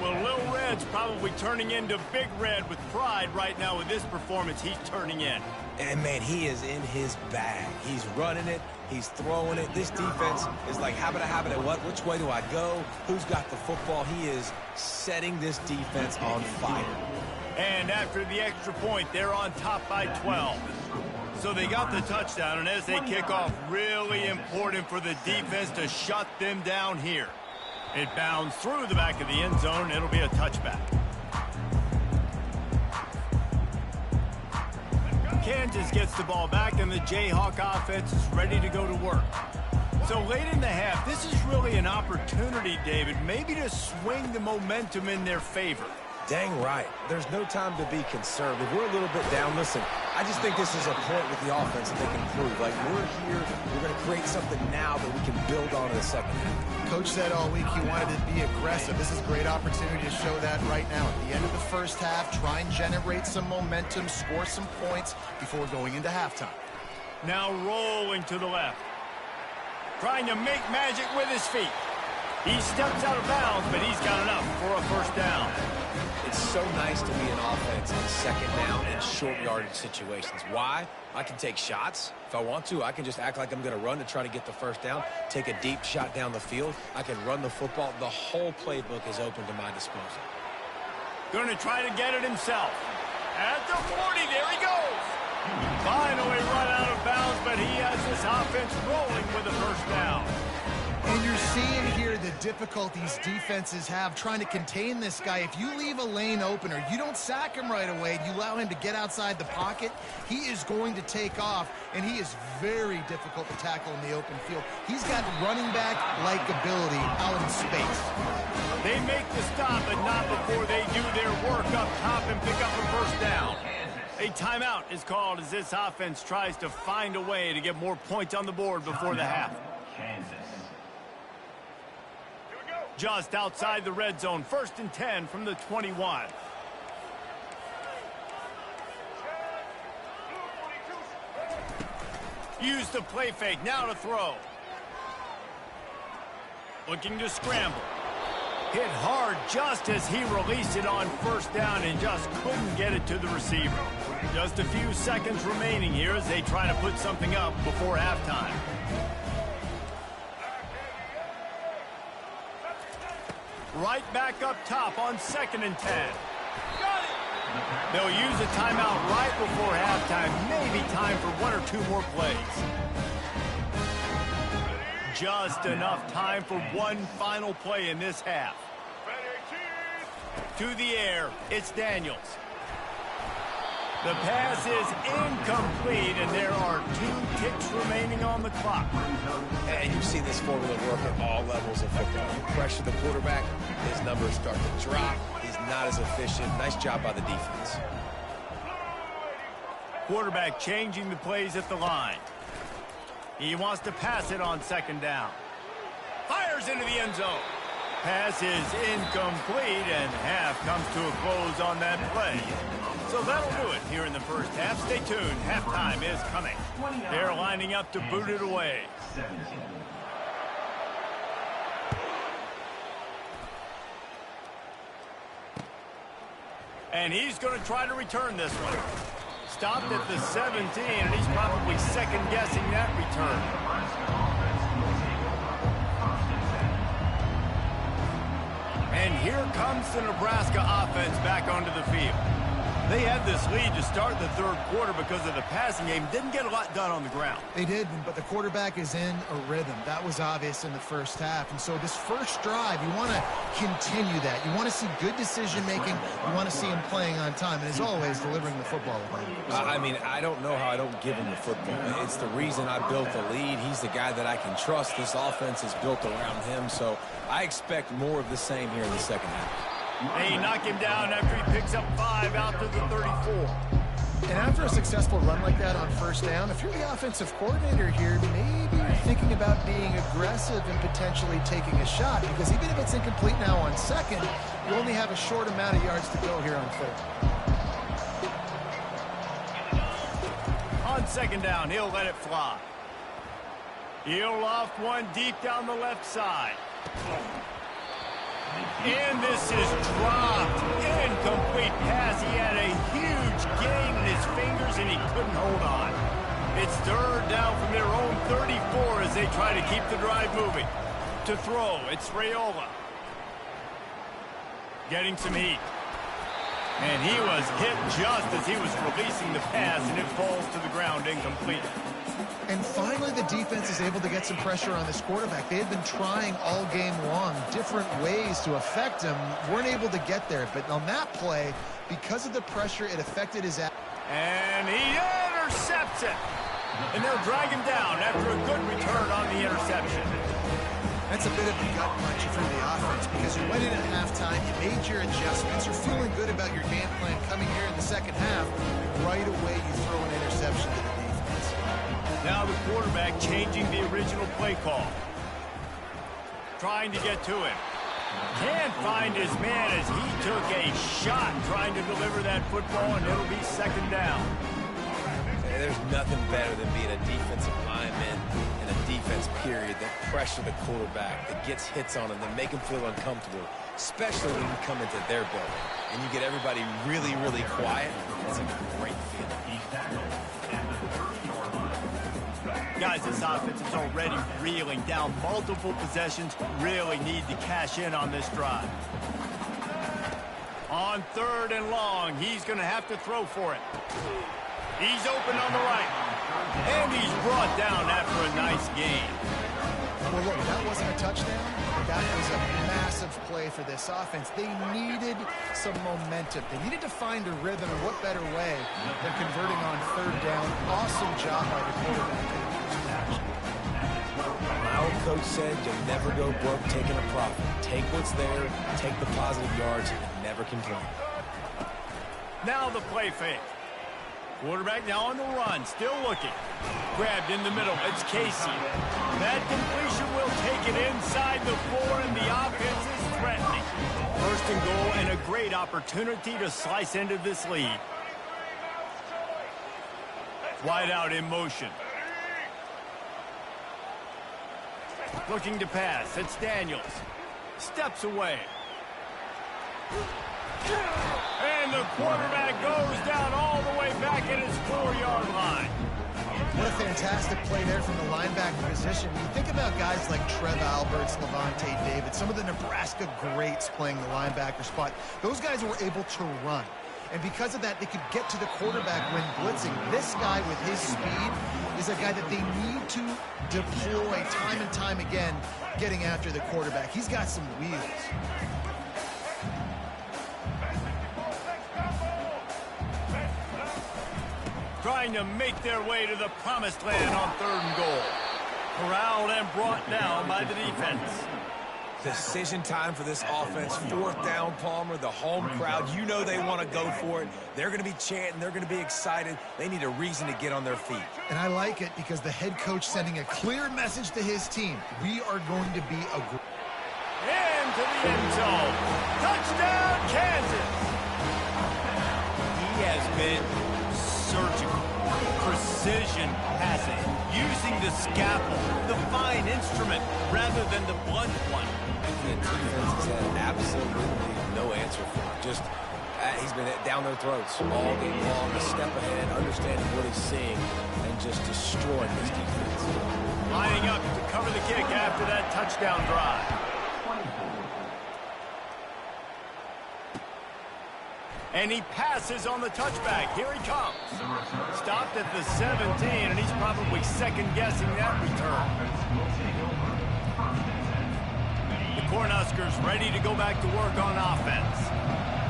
Well, Lil Red's probably turning into Big Red with pride right now with this performance he's turning in. And, man, he is in his bag. He's running it. He's throwing it. This defense is like, habit, what? Which way do I go? Who's got the football? He is setting this defense on fire. And after the extra point, they're on top by 12. So they got the touchdown, and as they kick off, really important for the defense to shut them down here. It bounds through the back of the end zone. It'll be a touchback. Kansas gets the ball back, and the Jayhawk offense is ready to go to work. So late in the half, this is really an opportunity, David, maybe to swing the momentum in their favor. Dang right. There's no time to be conservative. We're a little bit down. Listen, I just think this is a point with the offense that they can prove. Like, we're here, we're going to create something now that we can build on in the second half. Coach said all week he wanted to be aggressive. This is a great opportunity to show that right now. At the end of the first half, try and generate some momentum, score some points before going into halftime. Now rolling to the left. Trying to make magic with his feet. He steps out of bounds, but he's got enough for a first down. It's so nice to be an offense in second down and short yardage situations. Why? I can take shots. If I want to, I can just act like I'm going to run to try to get the first down, take a deep shot down the field. I can run the football. The whole playbook is open to my disposal. Going to try to get it himself. At the 40, there he goes. Finally run out of bounds, but he has this offense rolling with a first down. And you're seeing here the difficulties defenses have trying to contain this guy. If you leave a lane open or you don't sack him right away, you allow him to get outside the pocket, he is going to take off, and he is very difficult to tackle in the open field. He's got running back-like ability out in space. They make the stop, but not before they do their work up top and pick up a first down. A timeout is called as this offense tries to find a way to get more points on the board before the half. Kansas. Just outside the red zone, 1st and 10 from the 21. Use the play fake, now to throw. Looking to scramble. Hit hard just as he released it on first down and just couldn't get it to the receiver. Just a few seconds remaining here as they try to put something up before halftime. Right back up top on 2nd and 10. They'll use a timeout right before halftime. Maybe time for 1 or 2 more plays. Just enough time for one final play in this half. To the air, it's Daniels. The pass is incomplete, and there are 2 ticks remaining on the clock. And you've seen this formula work at all levels of football. You pressure the quarterback, his numbers start to drop. He's not as efficient. Nice job by the defense. Quarterback changing the plays at the line. He wants to pass it on 2nd down. Fires into the end zone. Pass is incomplete, and half comes to a close on that play. So that'll do it here in the first half. Stay tuned. Halftime is coming. They're lining up to boot it away. And he's going to try to return this one. Stopped at the 17, and he's probably second-guessing that return. And here comes the Nebraska offense back onto the field. They had this lead to start the 3rd quarter because of the passing game. Didn't get a lot done on the ground. They did, but the quarterback is in a rhythm. That was obvious in the first half. And so this first drive, you want to continue that. You want to see good decision-making. You want to see him playing on time. And as always, delivering the football. I mean, I don't know how I don't give him the football. It's the reason I built the lead. He's the guy that I can trust. This offense is built around him. So I expect more of the same here in the second half. They knock him down after he picks up 5 out to the 34. And after a successful run like that on first down, if you're the offensive coordinator here, maybe you're thinking about being aggressive and potentially taking a shot, because even if it's incomplete now on 2nd, you only have a short amount of yards to go here on 3rd. On 2nd down, he'll let it fly. He'll loft one deep down the left side. And this is dropped. Incomplete pass. He had a huge gain in his fingers, and he couldn't hold on. It's 3rd down from their own 34 as they try to keep the drive moving. To throw, it's Raiola. Getting some heat. And he was hit just as he was releasing the pass, and it falls to the ground incomplete. And finally, the defense is able to get some pressure on this quarterback. They had been trying all game long different ways to affect him. Weren't able to get there. But on that play, because of the pressure, it affected his... And he intercepts it. And they'll drag him down after a good return on the interception. That's a bit of a gut punch for the offense because you went in at halftime, you made your adjustments, you're feeling good about your game plan coming here in the second half. Right away, you throw an interception to the defense. Now the quarterback changing the original play call. Trying to get to it. Can't find his man as he took a shot trying to deliver that football, and it'll be second down. There's nothing better than being a defensive lineman in a defense period that pressure the quarterback, that gets hits on him, that make him feel uncomfortable, especially when you come into their building and you get everybody really, really quiet. It's a great feeling. Guys, this offense is already reeling down multiple possessions. Really need to cash in on this drive. On 3rd and long, he's going to have to throw for it. He's open on the right. And he's brought down after a nice gain. Well, look, that wasn't a touchdown. That was a massive play for this offense. They needed some momentum. They needed to find a rhythm, and what better way than converting on 3rd down. Awesome job by the quarterback. My old coach said you'll never go broke taking a profit. Take what's there, take the positive yards, and never complain. Now the play fake. Quarterback now on the run, still looking. Grabbed in the middle, it's Casey. That completion will take it inside the 4, and the offense is threatening. 1st and goal, and a great opportunity to slice into this lead. Wide out in motion. Looking to pass, it's Daniels. Steps away. And the quarterback goes down all the way back at his 4-yard line. What a fantastic play there from the linebacker position. When you think about guys like Trev Alberts, Levante David, some of the Nebraska greats playing the linebacker spot, those guys were able to run. And because of that, they could get to the quarterback when blitzing. This guy with his speed is a guy that they need to deploy time and time again, getting after the quarterback. He's got some wheels. Trying to make their way to the promised land on 3rd and goal. Corralled and brought down by the defense. Decision time for this offense. 4th down, Palmer, the home crowd. You know they want to go for it. They're going to be chanting. They're going to be excited. They need a reason to get on their feet. And I like it because the head coach sending a clear message to his team. We are going to be a group. Into the end zone. Touchdown, Kansas. He has been surgical, precision passing, using the scalpel, the fine instrument, rather than the blunt one. The defense has had absolutely no answer for him. Just, he's been down their throats all game long, a step ahead, understanding what he's seeing, and just destroying this defense. Lining up to cover the kick after that touchdown drive. And he passes on the touchback. Here he comes. Stopped at the 17, and he's probably second-guessing that return. The Cornhuskers ready to go back to work on offense.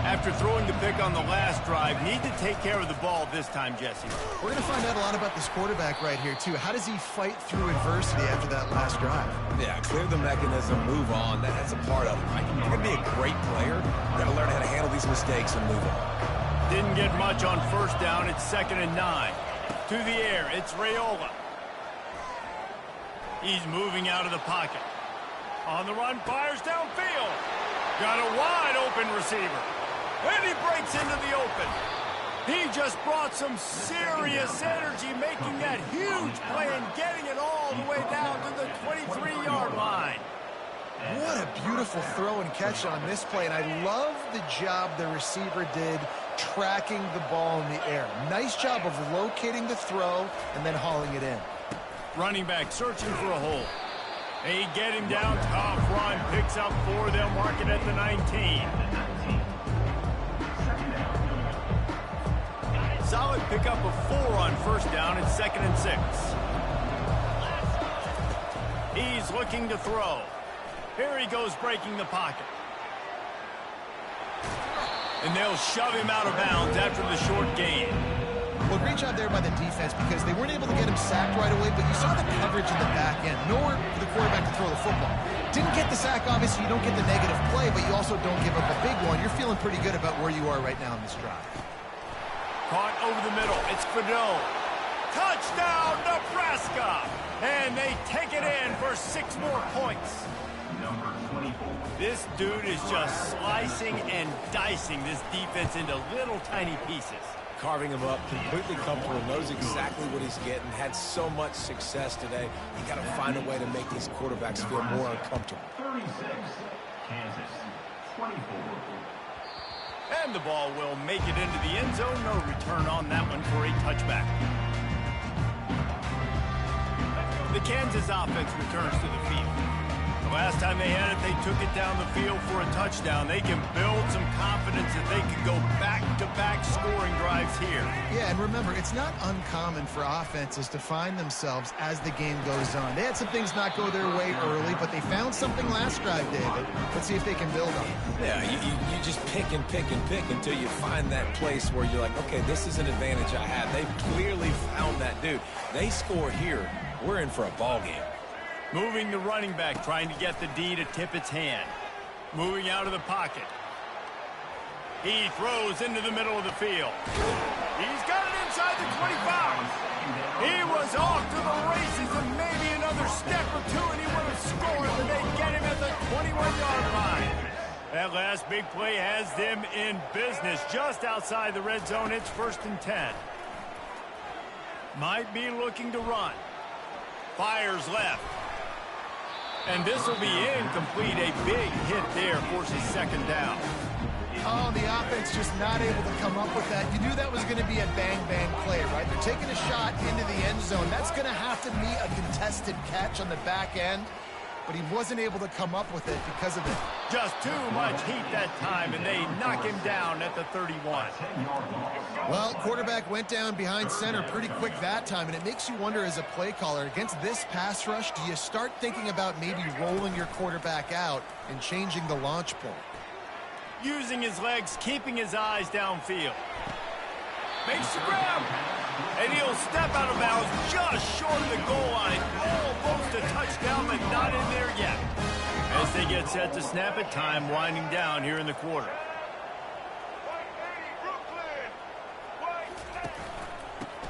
After throwing the pick on the last drive, need to take care of the ball this time, Jesse. We're going to find out a lot about this quarterback right here, too. How does he fight through adversity after that last drive? Yeah, clear the mechanism, move on. That's a part of it, right? You're going to be a great player. You've got to learn how to handle these mistakes and move on. Didn't get much on 1st down. It's 2nd and 9. To the air, it's Raiola. He's moving out of the pocket. On the run, fires downfield. Got a wide-open receiver. And he breaks into the open. He just brought some serious energy, making that huge play and getting it all the way down to the 23-yard line. What a beautiful throw and catch on this play, and I love the job the receiver did tracking the ball in the air. Nice job of locating the throw and then hauling it in. Running back searching for a hole. They get him down, tough run, picks up 4, they'll mark it at the 19. Solid pickup of 4 on 1st down. It's 2nd and 6. He's looking to throw. Here he goes breaking the pocket. And they'll shove him out of bounds after the short gain. Well, great job there by the defense because they weren't able to get him sacked right away, but you saw the coverage in the back end. Nowhere for the quarterback to throw the football. Didn't get the sack, obviously. You don't get the negative play, but you also don't give up a big one. You're feeling pretty good about where you are right now in this drive. Caught over the middle. It's Fidel. Touchdown, Nebraska! And they take it in for 6 more points. Number 24. This dude is just slicing and dicing this defense into little tiny pieces. Carving him up, completely comfortable, knows exactly what he's getting, had so much success today. You got to find a way to make these quarterbacks feel more uncomfortable. 36. Kansas. 24. And the ball will make it into the end zone. No return on that one for a touchback. The Kansas offense returns to the field. The last time they had it, they took it down the field for a touchdown. They can build some confidence that they can go back-to-back scoring drives here. Yeah, and remember, it's not uncommon for offenses to find themselves as the game goes on. They had some things not go their way early, but they found something last drive, David. Let's see if they can build on it. Yeah, you just pick and pick and pick until you find that place where you're like, okay, this is an advantage I have. They've clearly found that, dude. They score here, we're in for a ball game. Moving the running back, trying to get the D to tip its hand. Moving out of the pocket. He throws into the middle of the field. He's got it inside the 25. He was off to the races, and maybe another step or two, and he would have scored, but they get him at the 21-yard line. That last big play has them in business just outside the red zone. It's 1st and 10. Might be looking to run. Fires left. And this will be incomplete. A big hit there forces 2nd down. Oh, the offense just not able to come up with that. You knew that was going to be a bang-bang play, right? They're taking a shot into the end zone. That's going to have to be a contested catch on the back end, but he wasn't able to come up with it because of it. Just too much heat that time, and they knock him down at the 31. Well, quarterback went down behind center pretty quick that time, and it makes you wonder as a play caller, against this pass rush, do you start thinking about maybe rolling your quarterback out and changing the launch point? Using his legs, keeping his eyes downfield. Makes the grab. And he'll step out of bounds just short of the goal line. Almost a touchdown, but not in there yet. As they get set to snap it, time winding down here in the quarter.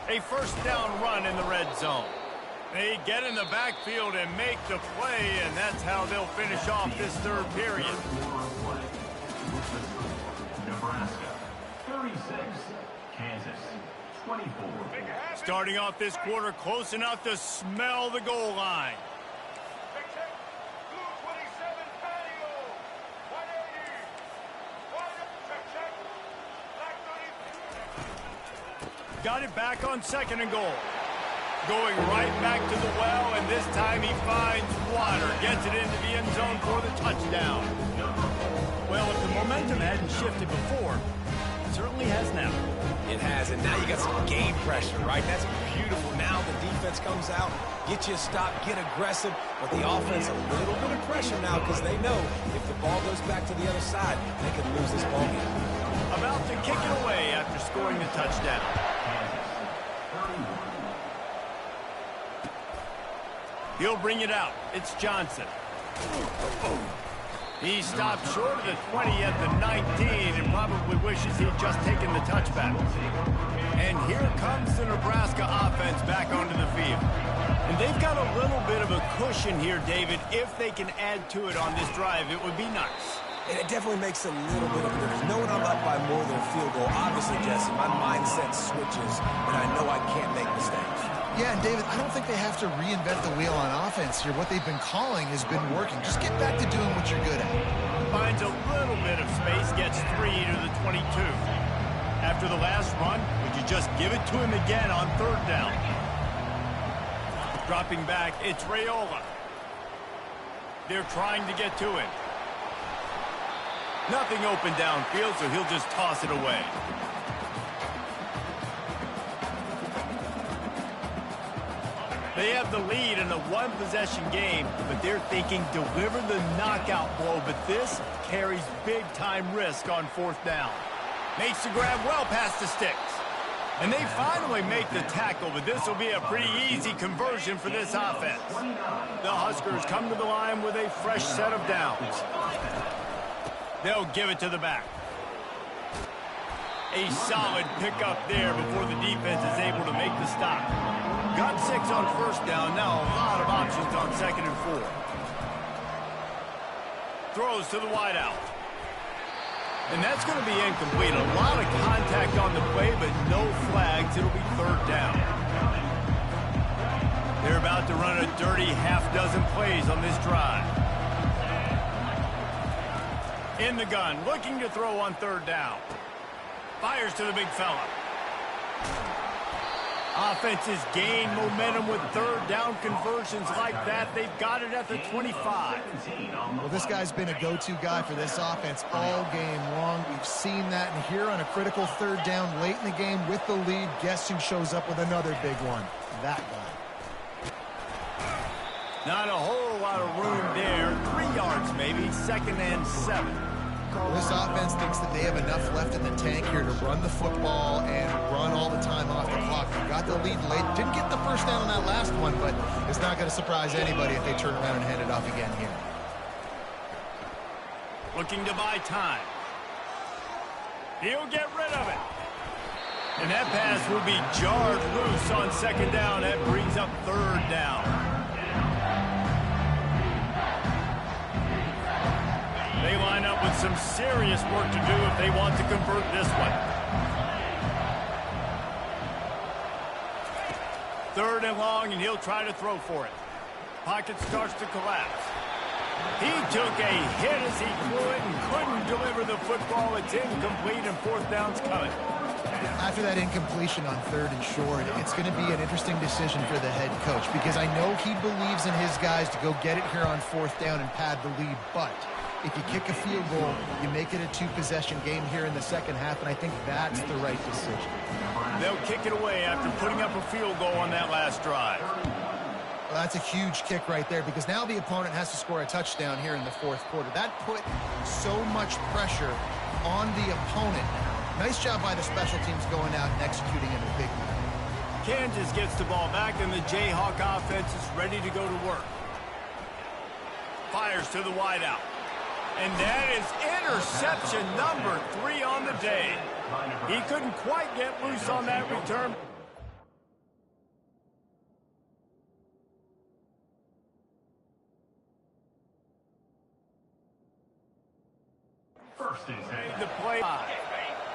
A 1st down run in the red zone. They get in the backfield and make the play, and that's how they'll finish off this 3rd period. Nebraska. 36. Kansas. 24. Starting off this quarter close enough to smell the goal line. Got it back on 2nd and goal. Going right back to the well, and this time he finds water. Gets it into the end zone for the touchdown. Well, if the momentum hadn't shifted before, it certainly has now. It has, and now you got some game pressure, right? That's beautiful. Now the defense comes out, get you a stop, get aggressive, but the offense a little bit of pressure now because they know if the ball goes back to the other side, they could lose this ball game. About to kick it away after scoring the touchdown. He'll bring it out. It's Johnson. He stopped short of the 20 at the 19 and probably wishes he'd just taken the touchback. And here comes the Nebraska offense back onto the field. And they've got a little bit of a cushion here, David. If they can add to it on this drive, it would be nice. And it definitely makes a little bit of a difference. Knowing I'm up by more than a field goal, obviously, Jesse, my mindset switches, and I know I can't make mistakes. Yeah, and David, I don't think they have to reinvent the wheel on offense here. What they've been calling has been working. Just get back to doing what you're good at. Finds a little bit of space, gets 3 to the 22. After the last run, would you just give it to him again on 3rd down? Dropping back, it's Raiola. They're trying to get to him. Nothing open downfield, so he'll just toss it away. They have the lead in a one-possession game, but they're thinking deliver the knockout blow, but this carries big-time risk on 4th down. Makes the grab well past the sticks. And they finally make the tackle, but this will be a pretty easy conversion for this offense. The Huskers come to the line with a fresh set of downs. They'll give it to the back. A solid pickup there before the defense is able to make the stop. Got 6 on first down. Now a lot of options on 2nd and 4. Throws to the wideout. And that's going to be incomplete. A lot of contact on the play, but no flags. It'll be 3rd down. They're about to run a dirty half-dozen plays on this drive. In the gun, looking to throw on 3rd down. Fires to the big fella. Offenses gain momentum with 3rd down conversions like that. They've got it at the 25. Well, this guy's been a go-to guy for this offense all game long. We've seen that, and here on a critical 3rd down late in the game with the lead, guess who shows up with another big one? That guy. Not a whole lot of room there. 3 yards maybe, 2nd and 7. Well, this offense thinks that they have enough left in the tank here to run the football and run all the time off the clock. They got the lead late. Didn't get the first down on that last one, but it's not going to surprise anybody if they turn around and hand it off again here. Looking to buy time. He'll get rid of it. And that pass will be jarred loose on 2nd down. That brings up 3rd down. They line up with some serious work to do if they want to convert this one. 3rd and long, and he'll try to throw for it. Pocket starts to collapse. He took a hit as he threw it and couldn't deliver the football. It's incomplete, and 4th down's coming. After that incompletion on 3rd and short, it's going to be an interesting decision for the head coach because I know he believes in his guys to go get it here on 4th down and pad the lead, but if you kick a field goal, you make it a 2-possession game here in the 2nd half, and I think that's the right decision. They'll kick it away after putting up a field goal on that last drive. Well, that's a huge kick right there because now the opponent has to score a touchdown here in the 4th quarter. That put so much pressure on the opponent. Nice job by the special teams going out and executing in a big way. Kansas gets the ball back, and the Jayhawk offense is ready to go to work. Fires to the wideout. And that is interception number 3 on the day. He couldn't quite get loose on that return. First and 10. The play.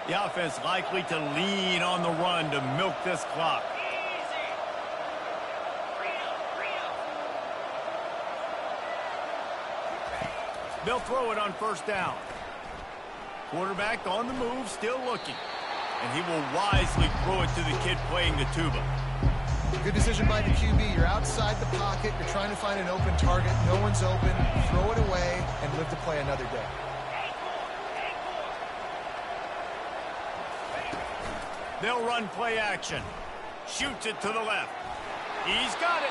The offense likely to lean on the run to milk this clock. They'll throw it on 1st down. Quarterback on the move, still looking. And he will wisely throw it to the kid playing the tuba. Good decision by the QB. You're outside the pocket. You're trying to find an open target. No one's open. Throw it away and live to play another day. They'll run play action. Shoots it to the left. He's got it.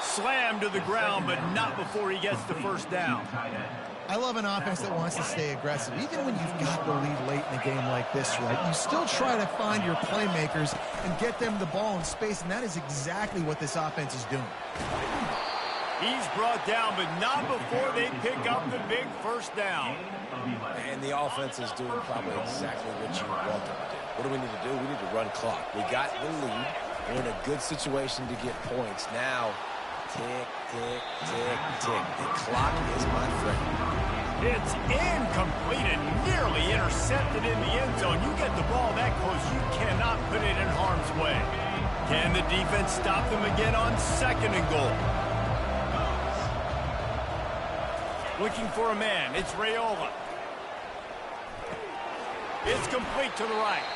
Slammed to the ground, but not before he gets the 1st down. I love an offense that wants to stay aggressive. Even when you've got the lead late in a game like this, right, you still try to find your playmakers and get them the ball in space, and that is exactly what this offense is doing. He's brought down, but not before they pick up the big 1st down. And the offense is doing probably exactly what you want them to do. What do we need to do? We need to run clock. We got the lead. We're in a good situation to get points. Now, tick, tick, tick, tick. The clock is my friend. It's incomplete and nearly intercepted in the end zone. You get the ball that close, you cannot put it in harm's way. Can the defense stop them again on 2nd and goal? Looking for a man. It's Raiola. It's complete to the right.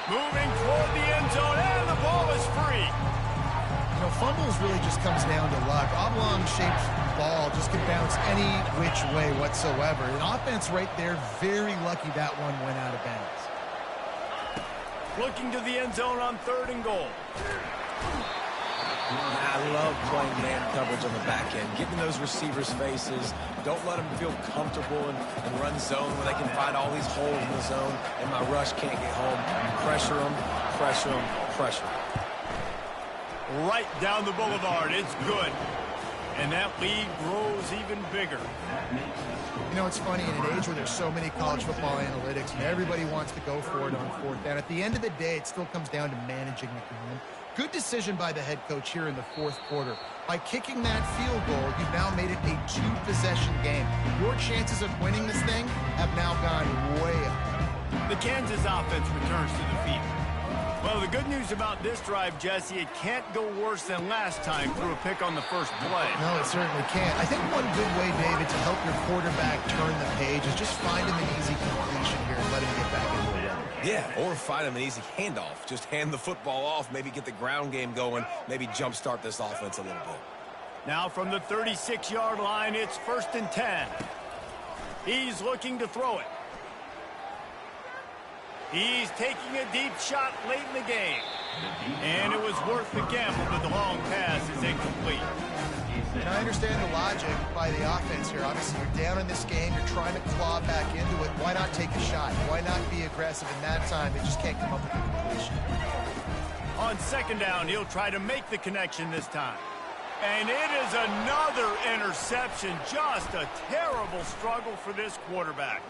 Moving toward the end zone, and the ball is free. You know, fumbles really just comes down to luck. Oblong-shaped ball just can bounce any which way whatsoever. An offense right there, very lucky that one went out of bounds. Looking to the end zone on 3rd and goal. I love playing man coverage on the back end, getting those receivers' faces. Don't let them feel comfortable and run zone where they can find all these holes in the zone, and my rush can't get home. Pressure them, pressure him, pressure. Right down the boulevard. It's good. And that lead grows even bigger. You know, it's funny, in an age where there's so many college football analytics and everybody wants to go for it on fourth down, at the end of the day, it still comes down to managing the game. Good decision by the head coach here in the fourth quarter. By kicking that field goal, you've now made it a two-possession game. Your chances of winning this thing have now gone way up. The Kansas offense returns to the field. Well, the good news about this drive, Jesse, it can't go worse than last time through a pick on the first play. No, it certainly can't. I think one good way, David, to help your quarterback turn the page is just find him an easy completion here and let him get back into the run. Yeah, or find him an easy handoff. Just hand the football off, maybe get the ground game going, maybe jumpstart this offense a little bit. Now from the 36-yard line, it's 1st and 10. He's looking to throw it. He's taking a deep shot late in the game. And it was worth the gamble, but the long pass is incomplete. And I understand the logic by the offense here. Obviously, you're down in this game. You're trying to claw back into it. Why not take a shot? Why not be aggressive in that time? They just can't come up with a completion. On 2nd down, he'll try to make the connection this time. And it is another interception. Just a terrible struggle for this quarterback.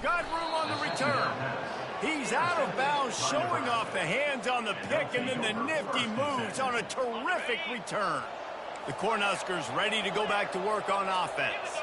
Got room on the return. He's out of bounds, showing off the hands on the pick, and then the nifty moves on a terrific return. The Cornhuskers ready to go back to work on offense.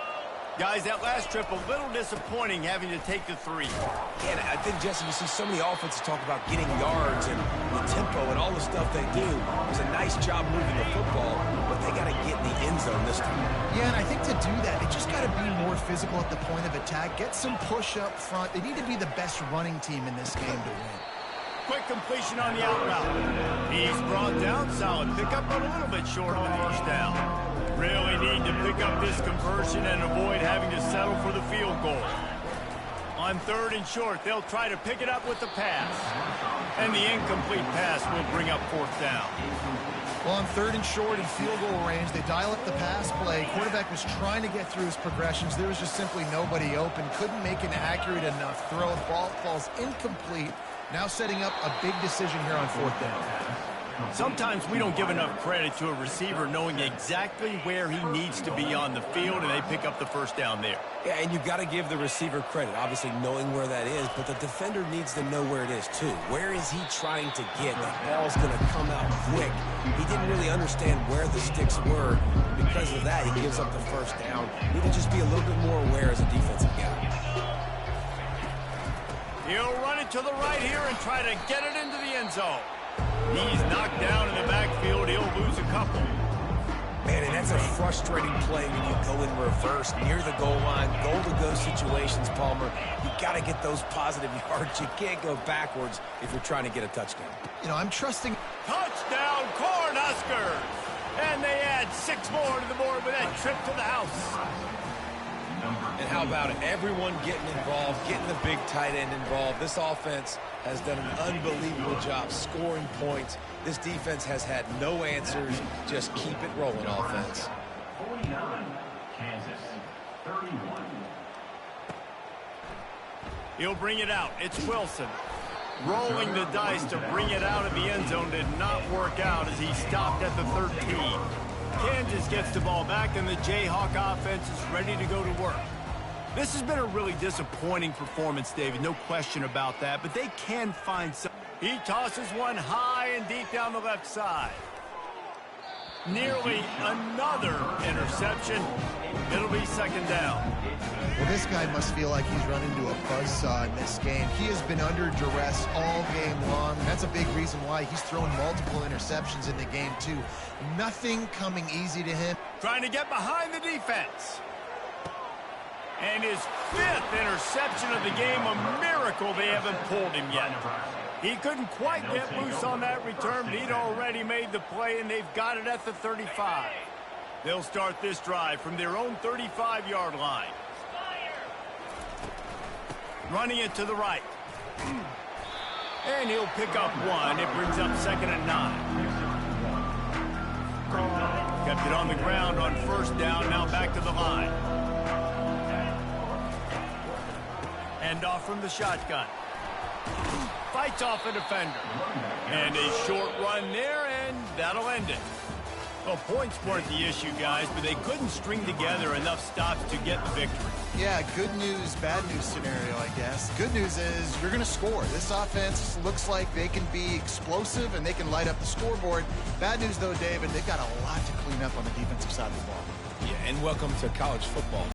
Guys, that last trip a little disappointing having to take the 3. Yeah, and I think, Jesse, you see so many offenses talk about getting yards and the tempo and all the stuff they do. It was a nice job moving the football, but they got to get in the end zone this time. Yeah, and I think to do that, they just got to be more physical at the point of attack. Get some push up front. They need to be the best running team in this game to win. Quick completion on the out route. He's brought down solid. Pick up a little bit short on the first down. Really need to pick up this conversion and avoid having to settle for the field goal. On 3rd and short, they'll try to pick it up with the pass. And the incomplete pass will bring up 4th down. Well, on 3rd and short and field goal range, they dial up the pass play. Quarterback was trying to get through his progressions. There was just simply nobody open. Couldn't make an accurate enough throw. The ball falls incomplete. Now setting up a big decision here on 4th down. Sometimes we don't give enough credit to a receiver knowing exactly where he needs to be on the field, and they pick up the first down there. Yeah, and you've got to give the receiver credit, obviously knowing where that is, but the defender needs to know where it is too. Where is he trying to get? That ball's going to come out quick. He didn't really understand where the sticks were. Because of that, he gives up the first down. You need to just be a little bit more aware as a defensive guy. He'll run it to the right here and try to get it into the end zone. He's knocked down in the backfield. He'll lose a couple. Man, and that's a frustrating play when you go in reverse near the goal line. Goal-to-go situations, Palmer. You got to get those positive yards. You can't go backwards if you're trying to get a touchdown. You know, I'm trusting. Touchdown, Cornhuskers! And they add 6 more to the board with that trip to the house. And how about it? Everyone getting involved, getting the big tight end involved. This offense has done an unbelievable job scoring points. This defense has had no answers. Just keep it rolling, offense. 49, Kansas, 31. He'll bring it out. It's Wilson. Rolling the dice to bring it out of the end zone did not work out as he stopped at the 13. Kansas gets the ball back, and the Jayhawk offense is ready to go to work. This has been a really disappointing performance, David, no question about that, but they can find some. He tosses one high and deep down the left side. Nearly another interception. It'll be 2nd down. Well, this guy must feel like he's run into a buzzsaw in this game. He has been under duress all game long. That's a big reason why he's thrown multiple interceptions in the game, too. Nothing coming easy to him. Trying to get behind the defense. And his 5th interception of the game, a miracle they haven't pulled him yet. He couldn't quite get loose on that return, but he'd already made the play, and they've got it at the 35. They'll start this drive from their own 35-yard line. Running it to the right. And he'll pick up 1. It brings up 2nd and 9. Kept it on the ground on 1st down, now back to the line. And off from the shotgun. Fights off a defender. And a short run there, and that'll end it. Well, points weren't the issue, guys, but they couldn't string together enough stops to get the victory. Yeah, good news, bad news scenario, I guess. Good news is you're going to score. This offense looks like they can be explosive and they can light up the scoreboard. Bad news, though, David, they've got a lot to clean up on the defensive side of the ball. Yeah, and welcome to college football.